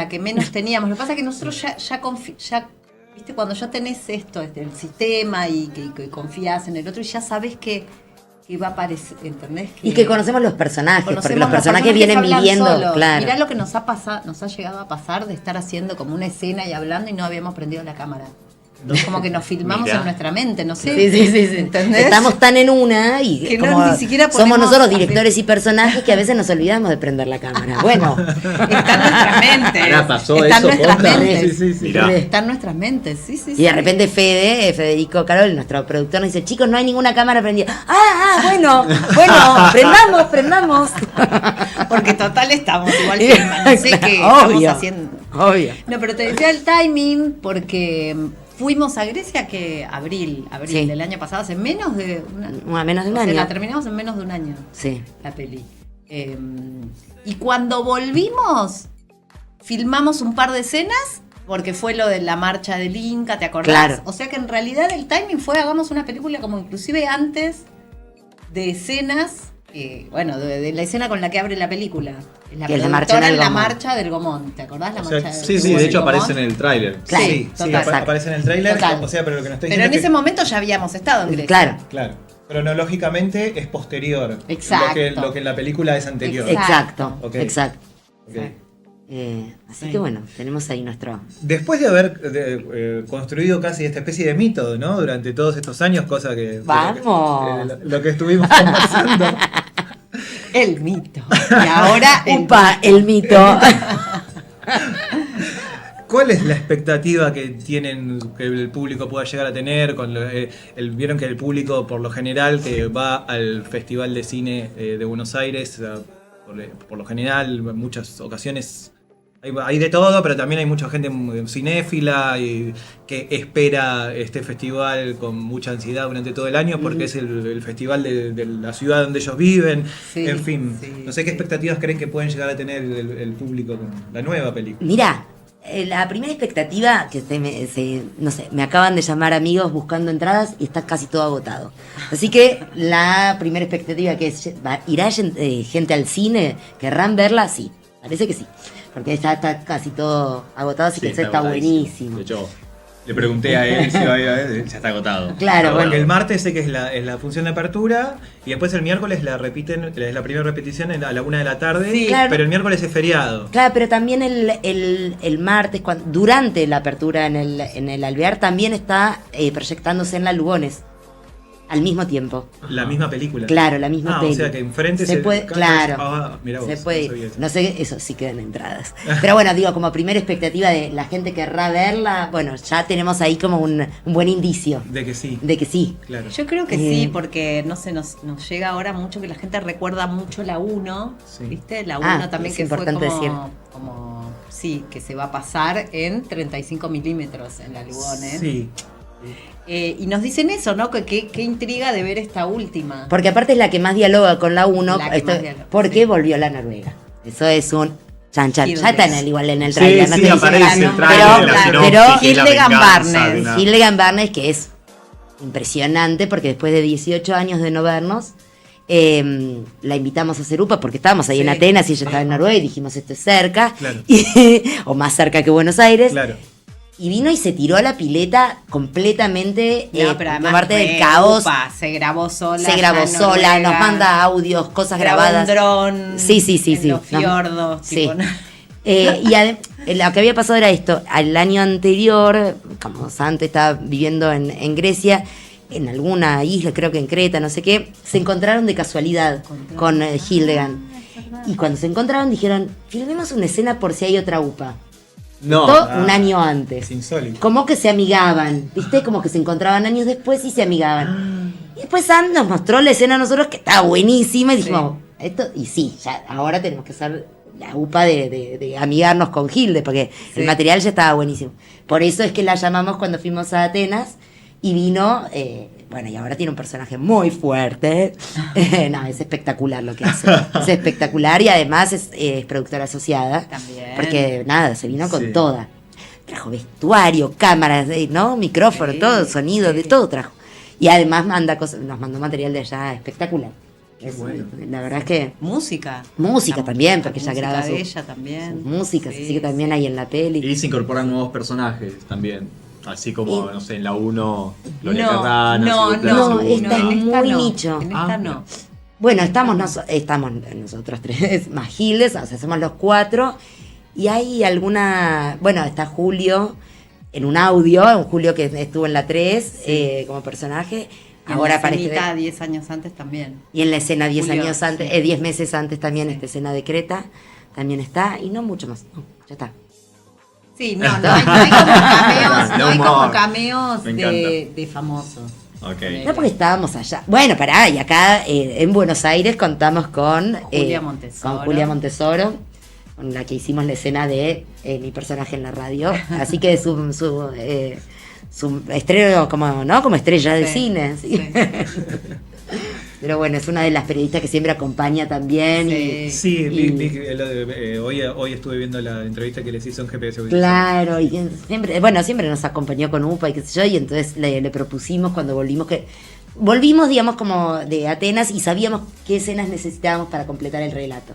que menos teníamos. Lo que pasa es que nosotros ya viste, cuando ya tenés esto, el sistema y que confías en el otro y ya sabes que va a aparecer, ¿entendés? y que conocemos los personajes, porque Conocemos los personajes vienen hablan viviendo, solos. claro. Mirá lo que nos ha pasado, nos ha llegado a pasar de estar haciendo como una escena y hablando y no habíamos prendido la cámara. Como que nos filmamos Mirá. en nuestra mente, no sé. Sí. ¿Entendés? Estamos tan en una y Que no, como ni siquiera somos ponemos nosotros a- directores y personajes que a veces nos olvidamos de prender la cámara. Bueno, Está en nuestras mentes. Pará, ¿pasó Está en eso, nuestras posta? mentes. Sí. Mirá. Está en nuestras mentes, sí. y de repente Federico Carol, nuestro productor, nos dice, chicos, no hay ninguna cámara prendida. Bueno, prendamos. Porque total estamos igual filmando. No sé Claro, qué estamos obvio. haciendo. Obvio. No, pero te decía el timing porque fuimos a Grecia que abril Sí. del año pasado, hace menos de Menos de un o sea, año. la terminamos en menos de un año, Sí. la peli. Y cuando volvimos, filmamos un par de escenas, porque fue lo de la marcha del Inca, ¿te acordás? Claro. O sea que en realidad el timing fue, hagamos una película como inclusive antes de escenas, de la escena con la que abre la película. La Que es la productora marcha en el en la Gomón. marcha del Gomón, ¿te acordás la O sea, marcha del Sí, Gomón? de hecho del aparece en Gomón? el tráiler. Claro, sí, total. aparece en el tráiler. Total. O sea, pero lo que nos está Pero diciendo en es ese que, momento ya habíamos estado en Grecia. Claro. claro, cronológicamente es posterior. Exacto. Lo que en la película es anterior. Exacto. Ok. Exacto. Ok. Así Sí. que bueno, tenemos ahí nuestro... Después de haber construido casi esta especie de mito, ¿no? Durante todos estos años, cosa que... ¡Vamos! Lo que estuvimos conversando. El mito. Y ahora ¡Upa! El mito. ¿Cuál es la expectativa que tienen que el público pueda llegar a tener? Vieron que el público, por lo general, que va al Festival de Cine de Buenos Aires, por lo general, en muchas ocasiones hay de todo, pero también hay mucha gente cinéfila y que espera este festival con mucha ansiedad durante todo el año porque es el festival de la ciudad donde ellos viven. Sí, En fin, sí, no sé qué sí. expectativas creen que pueden llegar a tener el público con la nueva película. Mirá, la primera expectativa, que no sé, me acaban de llamar amigos buscando entradas y está casi todo agotado. Así que la primera expectativa que es, ¿irá gente al cine? ¿Querrán verla? Sí, parece que sí. Porque está casi todo agotado, así que eso está agotadísimo. buenísimo. De hecho, le pregunté a él si iba a ir a ver, ya está agotado. Claro, Porque bueno. el martes sé que es la función de apertura y después el miércoles la repiten, es la primera repetición a la 1 de la tarde, Sí, claro. pero el miércoles es feriado. Claro, pero también el martes, durante la apertura en el Alvear, también está proyectándose en la Lugones. Al mismo tiempo. La misma película. Claro, la misma peli. O sea que enfrente se puede, claro. Mirá vos, se puede, no sabía eso. no sé, eso sí quedan entradas. Pero bueno, digo, como primera expectativa de la gente querrá verla, bueno, ya tenemos ahí como un buen indicio De que sí, de que sí. claro. Yo creo que sí, porque no sé, nos llega ahora mucho que la gente recuerda mucho la 1, Sí. ¿viste? La 1 Ah, también es que fue importante decir. como, sí, que se va a pasar en 35 milímetros en la Lugones. Sí. Y nos dicen eso, ¿no? Que qué intriga de ver esta última. Porque aparte es la que más dialoga con la 1, La que más dialoga, porque sí. volvió la Noruega. Eso es un chan chan. Hildes. Ya está igual en el Sí, trailer, sí, no te dice aparece nada. el tráiler, la pero, sinopsis, pero que es la Hildegard venganza Barnes. de una- Hildegard Barnes, que es impresionante porque después de 18 años de no vernos, la invitamos a Cerupa porque estábamos ahí en Sí, Atenas y ella sí. estaba en Noruega y dijimos esto es cerca, Claro. o más cerca que Buenos Aires. Claro. Y vino y se tiró a la pileta completamente, No, pero además parte del fue, caos. upa, se grabó sola. Se grabó ya en sola, Noruega, nos manda audios, cosas grabó grabadas. un dron Sí, sí, sí, en sí. los No. fiordos. Sí. tipo, ¿no? Lo que había pasado era esto. Al año anterior, como Sante estaba viviendo en Grecia, en alguna isla, creo que en Creta, no sé qué, se encontraron de casualidad con Hildegard. Y cuando se encontraron dijeron, filmemos una escena por si hay otra UPA. No. Todo un año antes. Es insólito. Como que se amigaban, ¿viste? Como que se encontraban años después y se amigaban. Y después Sam nos mostró la escena a nosotros que estaba buenísima y dijimos, esto, y sí, ya ahora tenemos que hacer la UPA de amigarnos con Hilde, porque el material ya estaba buenísimo. Por eso es que la llamamos cuando fuimos a Atenas y vino, bueno, y ahora tiene un personaje muy fuerte. No, es espectacular lo que hace. Es espectacular y además es productora asociada. También. Porque nada, se vino con toda. Trajo vestuario, cámaras, ¿no? Micrófono, todo, sonido, de todo trajo. Y además nos mandó material de allá espectacular. Bueno. La verdad es que... Música también, porque ella graba de ella también. sus músicas, así que también hay en la peli. Y se incorporan nuevos personajes también. Así como, no sé, en la 1, Gloria No, Serrano, no, Silvia no, Segunda. esta es en esta muy no. nicho. En esta no. Bueno, estamos nosotros tres, más Giles, o sea, somos los 4. Y hay alguna... Bueno, está Julio en un audio, un Julio que estuvo en la 3 como personaje. Ahora aparece... 10 años antes también. Y en la escena 10 Julio, años antes, sí. 10 meses antes también, Sí. esta escena de Creta también está. Y no mucho más, no, ya está. Sí, no hay como cameos, De no hay humor. como cameos Me encanta. de famosos. Ok. No porque estábamos allá. Bueno, pará, y acá en Buenos Aires contamos con Julia Montesoro. Con Julia Montesoro, con la que hicimos la escena de mi personaje en la radio. Así que su estreno como estrella de Sí, cine. ¿sí? sí. Pero bueno, es una de las periodistas que siempre acompaña también. Sí. Sí, vi que hoy estuve viendo la entrevista que les hizo en GPS. Claro, y siempre nos acompañó con UPA y qué sé yo, y entonces le propusimos cuando volvimos, digamos, como de Atenas y sabíamos qué escenas necesitábamos para completar el relato.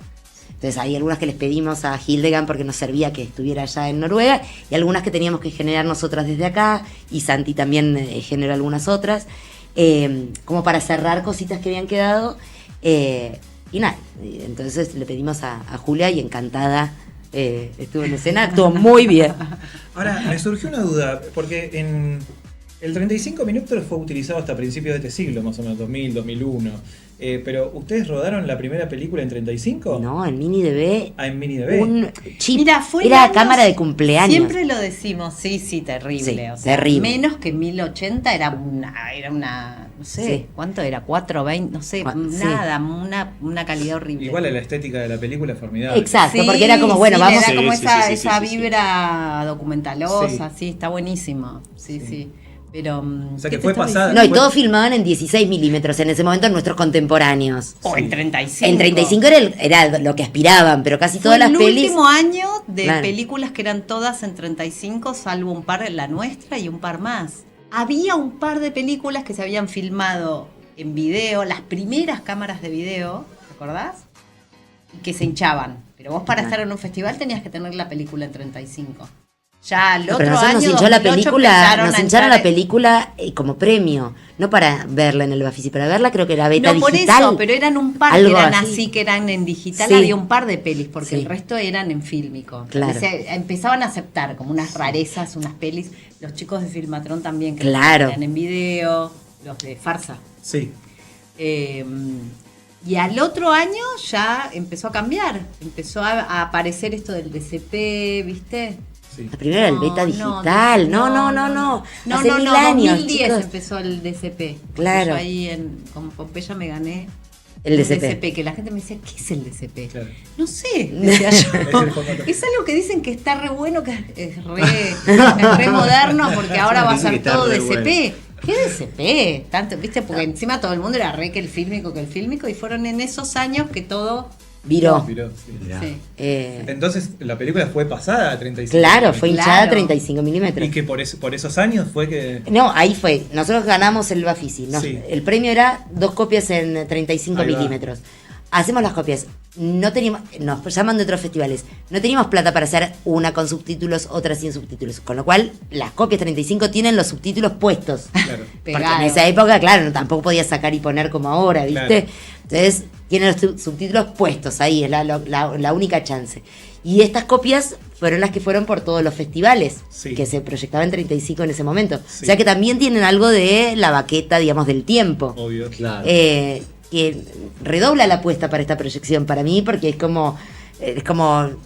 Entonces hay algunas que les pedimos a Hildegard porque nos servía que estuviera allá en Noruega y algunas que teníamos que generar nosotras desde acá y Santi también generó algunas otras, como para cerrar cositas que habían quedado. Y nada, entonces le pedimos a Julia y encantada estuvo en escena, actuó muy bien. Ahora, me surgió una duda, porque en el 35 minutos fue utilizado hasta principios de este siglo, más o menos, 2000, 2001. Pero, ¿ustedes rodaron la primera película en 35? No, en Mini DB. Ah, en Mini DB. Un chip. Mira, fue era años- cámara de cumpleaños. Siempre lo decimos, sí, terrible. Sí, o sea, terrible. Menos que 1080 era una, no sé, Sí. ¿cuánto era? 420, no sé, Sí. nada, una calidad horrible. Igual la estética de la película es formidable. Exacto, Sí, porque era como, bueno, sí, vamos. le da como Sí, esa, sí, esa sí, sí. vibra documentalosa, sí, está buenísimo. Sí, Sí. sí. Pero. O sea, ¿qué que te fue estaba pasada- No, y Fue- todos filmaban en 16 milímetros en ese momento nuestros contemporáneos. diciendo? O en 35. En 35 era lo que aspiraban, pero casi Fue todas las el pelis. último año de Claro. películas que eran todas en 35, salvo un par, la nuestra y un par más. Había un par de películas que se habían filmado en video, las primeras cámaras de video, ¿te acordás? Y que se hinchaban. Pero vos para Claro. estar en un festival tenías que tener la película en 35. Ya el No, otro pero nosotros año, nos hinchó la 2008, película, empezaron nos a hincharon entrar- la película como premio, no para verla en el Bafisi, para verla creo que era beta No, por digital. eso, pero eran un par algo que eran así. así, que eran en digital, Sí. había un par de pelis, porque Sí. el resto eran en fílmico. Claro. Empezaban a aceptar como unas rarezas, unas pelis. Los chicos de Filmatrón también, que Claro. eran en video, los de Farsa. Sí. Y al otro año ya empezó a cambiar, empezó a aparecer esto del DCP, ¿viste? Sí. La primera era el beta digital, no. Hace 1000 años, 2010 chicos. empezó el DCP. Claro. Yo ahí con Pompeya me gané El DCP. que la gente me decía, ¿qué es el DCP? Claro. No sé, decía yo. Es el formato. Es algo que dicen que está re bueno, que es re moderno, porque ahora va a Dicen ser que está todo re DCP. ¿Qué DCP? Tanto, ¿viste? Porque encima todo el mundo era re que el fílmico, y fueron en esos años que todo. Viró. Miró, sí. Ya. Sí. Entonces, la película fue pasada a 35. Claro, fue hinchada Claro. 35 milímetros. Y que por esos años fue que... No, ahí fue. Nosotros ganamos el Bafisi. Sí. El premio era 2 copias en 35 Ahí va. milímetros. Hacemos las copias. No teníamos, nos llaman de otros festivales. No teníamos plata para hacer una con subtítulos, otra sin subtítulos. Con lo cual, las copias 35 tienen los subtítulos puestos. Claro. Porque Pegado. en esa época, claro, tampoco podías sacar y poner como ahora, ¿viste? Claro. Entonces, tienen los subtítulos puestos ahí, es la única chance. Y estas copias fueron las que fueron por todos los festivales, Sí. que se proyectaban en 35 en ese momento. Sí. O sea que también tienen algo de la baqueta, digamos, del tiempo. Obvio. Claro. Que redobla la apuesta para esta proyección para mí, porque es como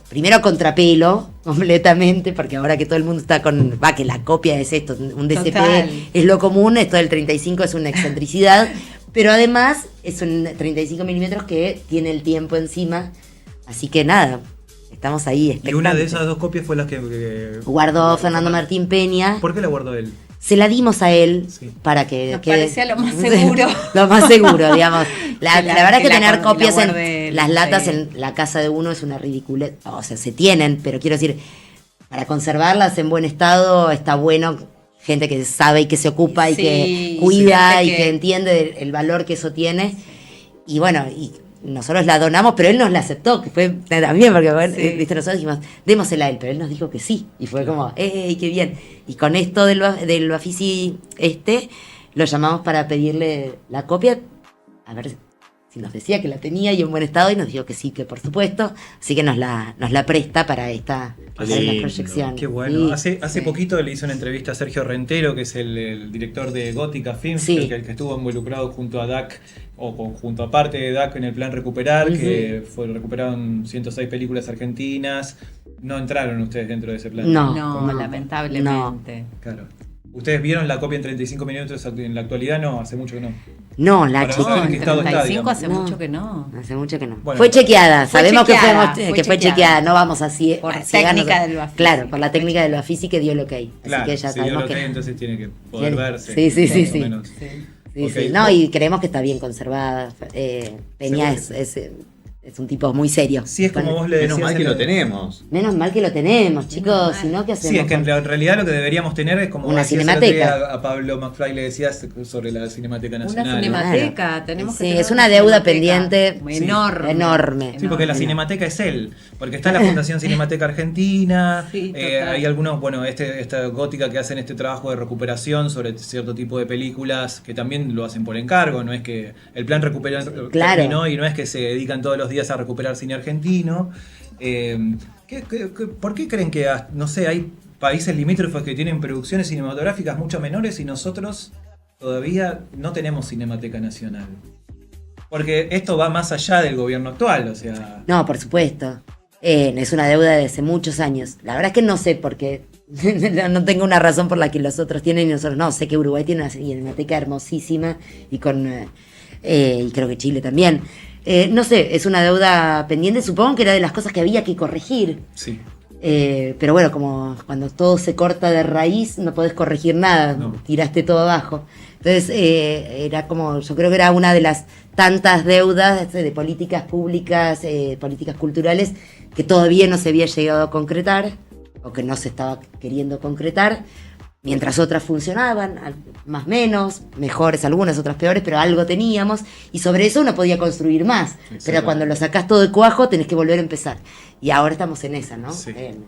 primero contrapelo completamente, porque ahora que todo el mundo está que la copia es esto, un DCP Total. es lo común, esto del 35 es una excentricidad, pero además es un 35 milímetros que tiene el tiempo encima, así que nada, estamos ahí Y expectantes. una de esas dos copias fue la que Guardó Fernando Martín Peña. ¿Por qué la guardó él? Se la dimos a él Sí. para que Nos quede- parecía lo más seguro. Lo más seguro, digamos. La verdad que que la tener guarde- copias la guarde en él, las latas sí. en la casa de uno es una ridiculez. O sea, se tienen, pero quiero decir, para conservarlas en buen estado está bueno gente que sabe y que se ocupa y Sí, que cuida gente y que- que entiende el valor que eso tiene. Y bueno, y nosotros la donamos, pero él nos la aceptó, que fue también, porque bueno, Sí. viste, nosotros dijimos, démosela a él, pero él nos dijo que sí. Y fue como, ¡ey, qué bien! Y con esto del Bafisi lo llamamos para pedirle la copia, a ver si nos decía que la tenía y en buen estado, y nos dijo que sí, que por supuesto, así que nos la presta para esta lindo, proyección. Qué bueno. Sí. Hace poquito le hice una entrevista a Sergio Rentero, que es el director de Gótica Films, Sí. que estuvo involucrado junto a DAC, junto a parte de DAC en el plan Recuperar, que recuperaron 106 películas argentinas. No entraron ustedes dentro de ese plan. No. No, lamentablemente. Claro. ¿Ustedes vieron la copia en 35 minutos en la actualidad? No, hace mucho que no. No, la Para no saber en qué chica. estado está, 35 digamos. hace No. mucho que no. Hace mucho que no. Bueno, fue chequeada, fue sabemos chequeada, que fue chequeada, no vamos así. Por a ciegarnos. técnica del Bafisi. Claro, por la técnica del Bafisi que dio el ok. Así Claro, que ya si dio sabemos lo que que. entonces tiene que poder Tiene- verse. sí, sí, sí, más o sí. menos. Sí. Sí, Ok. sí. No, y creemos que está bien conservada. Peña Seguro. es un tipo muy serio. Sí, es como vos le Menos decías. mal que en lo el- tenemos. Menos mal que lo tenemos, chicos, mal. si no, ¿qué hacemos? Sí, es que en con- realidad lo que deberíamos tener es como Una decías el otro cinemateca. día a Pablo McFly le decías sobre la Cinemateca Nacional. Una cinemateca, tenemos que Sí, tener es una deuda cinemateca pendiente Sí. enorme. enorme. Sí, porque la Enorme. Cinemateca es él, porque está la Fundación Cinemateca Argentina, Sí, total. hay algunos, bueno, esta Gótica que hacen este trabajo de recuperación sobre cierto tipo de películas que también lo hacen por encargo, no es que el plan recuperar Claro. terminó y no es que se dedican todos los días a recuperar cine argentino. ¿Por qué creen que, no sé, hay países limítrofes que tienen producciones cinematográficas mucho menores y nosotros todavía no tenemos Cinemateca Nacional? Porque esto va más allá del gobierno actual, o sea... No, por supuesto. Es una deuda de hace muchos años. La verdad es que no sé por qué. No tengo una razón por la que los otros tienen y nosotros no. Sé que Uruguay tiene una cinemateca hermosísima y y creo que Chile también. No sé, es una deuda pendiente. Supongo que era de las cosas que había que corregir. Sí. Pero bueno, como cuando todo se corta de raíz, no podés corregir nada, No. tiraste todo abajo. Entonces, era como, yo creo que era una de las tantas deudas de políticas públicas, políticas culturales, que todavía no se había llegado a concretar, o que no se estaba queriendo concretar, mientras otras funcionaban, más o menos, mejores algunas, otras peores, pero algo teníamos, y sobre eso uno podía construir más. Pero cuando lo sacás todo de cuajo, tenés que volver a empezar. Y ahora estamos en esa, ¿no? Sí. En-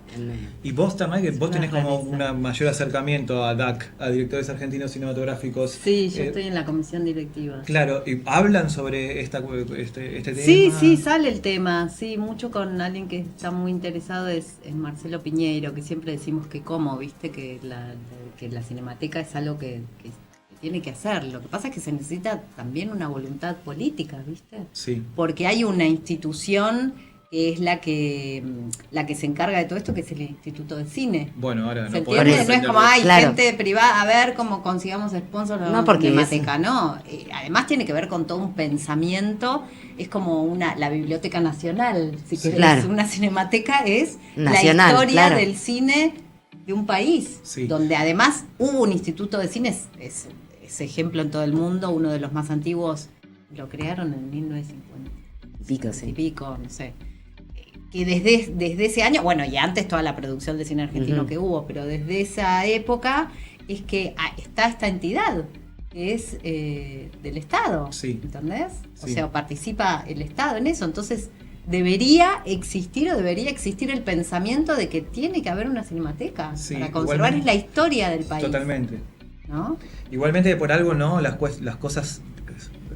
Y vos también, que vos una tenés como rareza. un mayor acercamiento a DAC, a directores argentinos cinematográficos. Sí, yo Eh, estoy en la comisión directiva. Claro, y hablan sobre este tema. Sí, sí, sale el tema, sí, mucho con alguien que está muy interesado es Marcelo Piñeiro, que siempre decimos que viste, que la cinemateca es algo que tiene que hacer. Lo que pasa es que se necesita también una voluntad política, viste, Sí. porque hay una institución que es la que se encarga de todo esto, que es el Instituto de Cine. Bueno, ahora ¿Se no podemos entiende? No es como, hay Claro. gente privada, a ver cómo consigamos sponsors No, porque Cinemateca, no. Además tiene que ver con todo un pensamiento, es como la Biblioteca Nacional, si querés. Claro. Una cinemateca es Nacional, la historia claro. del cine de un país, Sí. donde además hubo un instituto de cine, es ejemplo en todo el mundo, uno de los más antiguos, lo crearon en 1950 Pico, y sí. pico, no sé. Que desde ese año, bueno, y antes toda la producción de cine argentino Ujú. que hubo, pero desde esa época es que está esta entidad que es del Estado, Sí. ¿entendés? O Sí. sea, participa el Estado en eso, entonces debería existir el pensamiento de que tiene que haber una cinemateca Sí, para conservar igualmente. la historia del país, Totalmente. ¿no? Igualmente por algo no, las cosas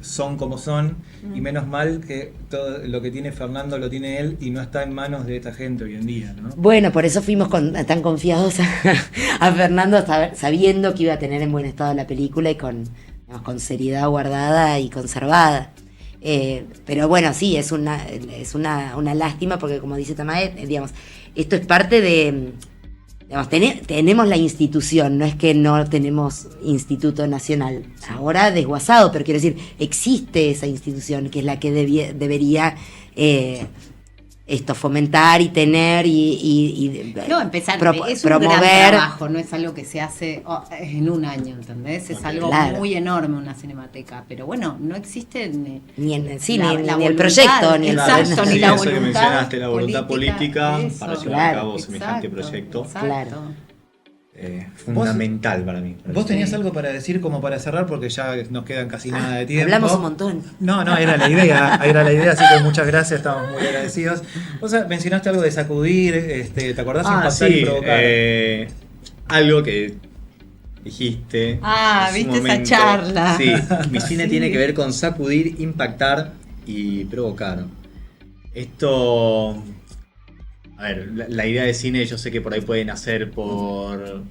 son como son y menos mal que todo lo que tiene Fernando lo tiene él y no está en manos de esta gente hoy en día, ¿no? Bueno, por eso fuimos tan confiados a Fernando, sabiendo que iba a tener en buen estado la película y con seriedad guardada y conservada. Pero bueno, sí, es una lástima porque, como dice Tamae, digamos, esto es parte de... Digamos, tenemos la institución, no es que no tenemos Instituto Nacional. Ahora desguazado, pero quiero decir, existe esa institución que es la que debería esto, fomentar y tener No, empezar, es un promover. gran trabajo, no es algo que se hace en un año, ¿entendés? Es algo muy enorme una cinemateca, pero bueno, no existe ni el proyecto, ni exacto, Sí, ni la eso que voluntad mencionaste, la voluntad política eso, para llevar a cabo semejante proyecto. Claro. Fundamental para mí. ¿Vos tenías algo para decir como para cerrar? Porque ya nos quedan casi nada de tiempo. Hablamos un montón. No, era la idea, así que muchas gracias, estamos muy agradecidos. Vos mencionaste algo de sacudir, ¿te acordás? Impactar y provocar. Algo que dijiste. Ah, viste esa charla. Sí, mi cine tiene que ver con sacudir, impactar y provocar. Esto... A ver, la idea de cine yo sé que por ahí pueden nacer por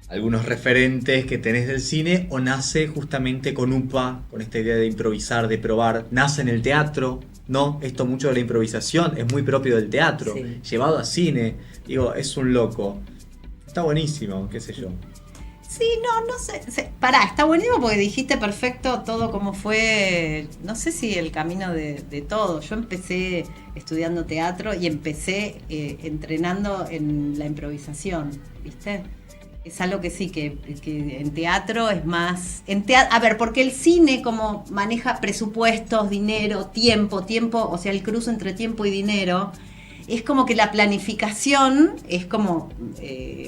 algunos referentes que tenés del cine o nace justamente con UPA, con esta idea de improvisar, de probar. Nace en el teatro, ¿no? Esto mucho de la improvisación es muy propio del teatro, llevado a cine. Digo, es un loco. Está buenísimo, qué sé yo. Sí, no sé. Pará, está buenísimo porque dijiste perfecto todo como fue, no sé si el camino de todo. Yo empecé estudiando teatro y empecé entrenando en la improvisación, ¿viste? Es algo que sí, que en teatro es más... a ver, porque el cine como maneja presupuestos, dinero, tiempo, o sea, el cruce entre tiempo y dinero... Es como que la planificación es como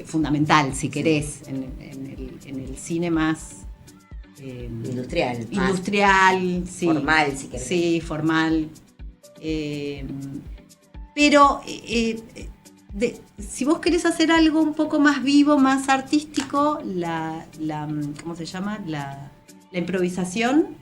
fundamental, si querés, en el cine más... industrial, sí. Formal, si querés. Sí, formal. Pero si vos querés hacer algo un poco más vivo, más artístico, ¿cómo se llama? La improvisación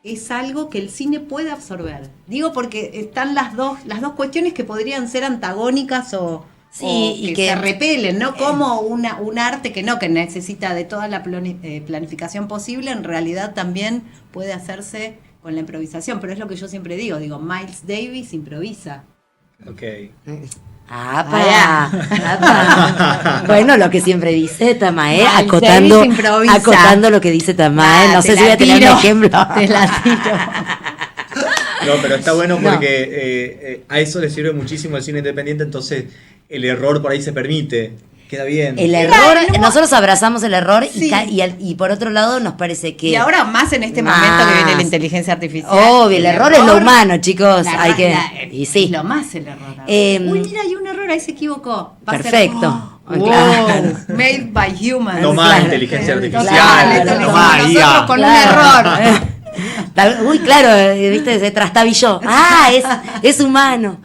es algo que el cine puede absorber. Digo porque están las dos cuestiones que podrían ser antagónicas o que se repelen, ¿no? Como un arte que necesita de toda la planificación posible, en realidad también puede hacerse con la improvisación. Pero es lo que yo siempre digo, Miles Davis improvisa. Ok. Bueno, lo que siempre dice Tamae, Miles acotando lo que dice Tamae. No sé si voy a tener un ejemplo. Te la tiro. No, pero está bueno porque a eso le sirve muchísimo el cine independiente, entonces el error por ahí se permite. Queda bien. El error, nosotros abrazamos el error y por otro lado nos parece que... Y ahora más en este momento que viene la inteligencia artificial. Obvio, el error es lo humano, chicos. Y sí. Es lo más el error. Uy, mira, hay un error, ahí se equivocó. Perfecto. Claro. Made by humans. No más inteligencia artificial. Claro, no más nosotros con un error. Uy, claro, viste, se trastabilló. Es humano.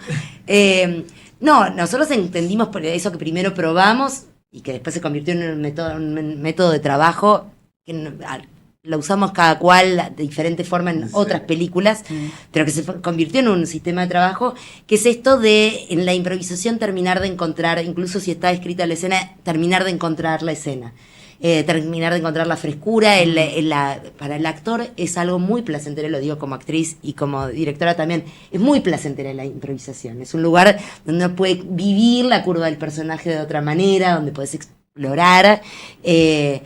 No, nosotros entendimos por eso que primero probamos y que después se convirtió en un método de trabajo que lo usamos cada cual de diferente forma en otras películas, pero que se convirtió en un sistema de trabajo, que es esto de en la improvisación terminar de encontrar, incluso si está escrita la escena, terminar de encontrar la escena. Terminar de encontrar la frescura para el actor es algo muy placentero, lo digo como actriz y como directora también, es muy placentera la improvisación, es un lugar donde uno puede vivir la curva del personaje de otra manera, donde puedes explorar y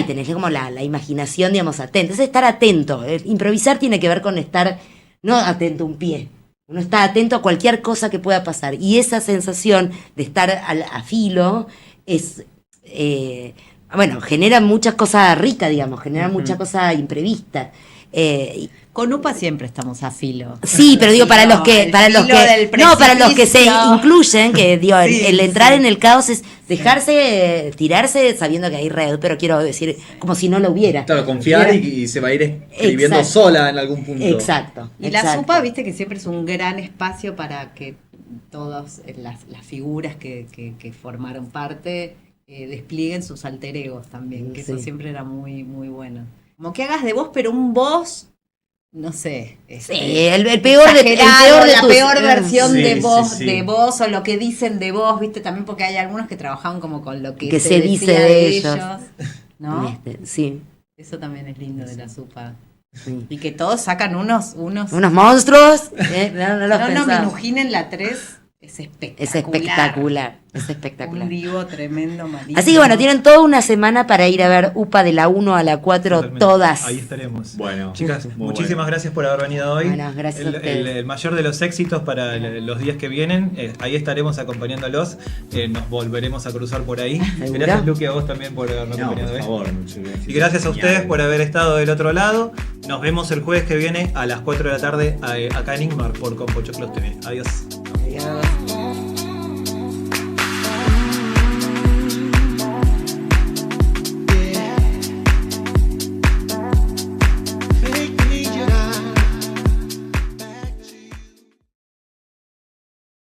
tenés como la imaginación, digamos, atenta, es estar atento. Improvisar tiene que ver con estar no atento a un pie, uno está atento a cualquier cosa que pueda pasar y esa sensación de estar a filo es... genera muchas cosas ricas, digamos, genera muchas cosas imprevistas. Con UPA siempre estamos a filo. Sí, pero digo, para los que se incluyen, que digo, el entrar en el caos es dejarse tirarse sabiendo que hay red, pero quiero decir, como si no lo hubiera. Claro, confiar y se va a ir escribiendo sola en algún punto. Exacto. Y la UPA, viste que siempre es un gran espacio para que todas las figuras que formaron parte desplieguen sus alter egos también, que eso siempre era muy, muy bueno. Como que hagas de vos, pero un vos, no sé. El peor de la peor versión de vos, o lo que dicen de vos, viste, también porque hay algunos que trabajan como con lo que se dice de ellos. ¿No? Sí. Eso también es lindo de la SUPA. Sí. Y que todos sacan unos monstruos. No, Minujín en la 3 es espectacular. Es espectacular. Es espectacular. Un divo tremendo, malísimo. Así que bueno, tienen toda una semana para ir a ver UPA de la 1 a la 4, Totalmente. todas. Ahí estaremos. Bueno, Chicas, muy muchísimas gracias por haber venido hoy. Bueno, gracias a ustedes. El mayor de los éxitos para los días que vienen. Ahí estaremos acompañándolos. Nos volveremos a cruzar por ahí. ¿Seguro? Gracias, Luqui, a vos también por habernos No, acompañado por hoy. favor. Muchas gracias. Y gracias a ustedes Genial. por haber estado del otro lado. Nos vemos el jueves que viene a las 4 de la tarde acá en Ingmar por Compochoclos TV. Adiós. Adiós.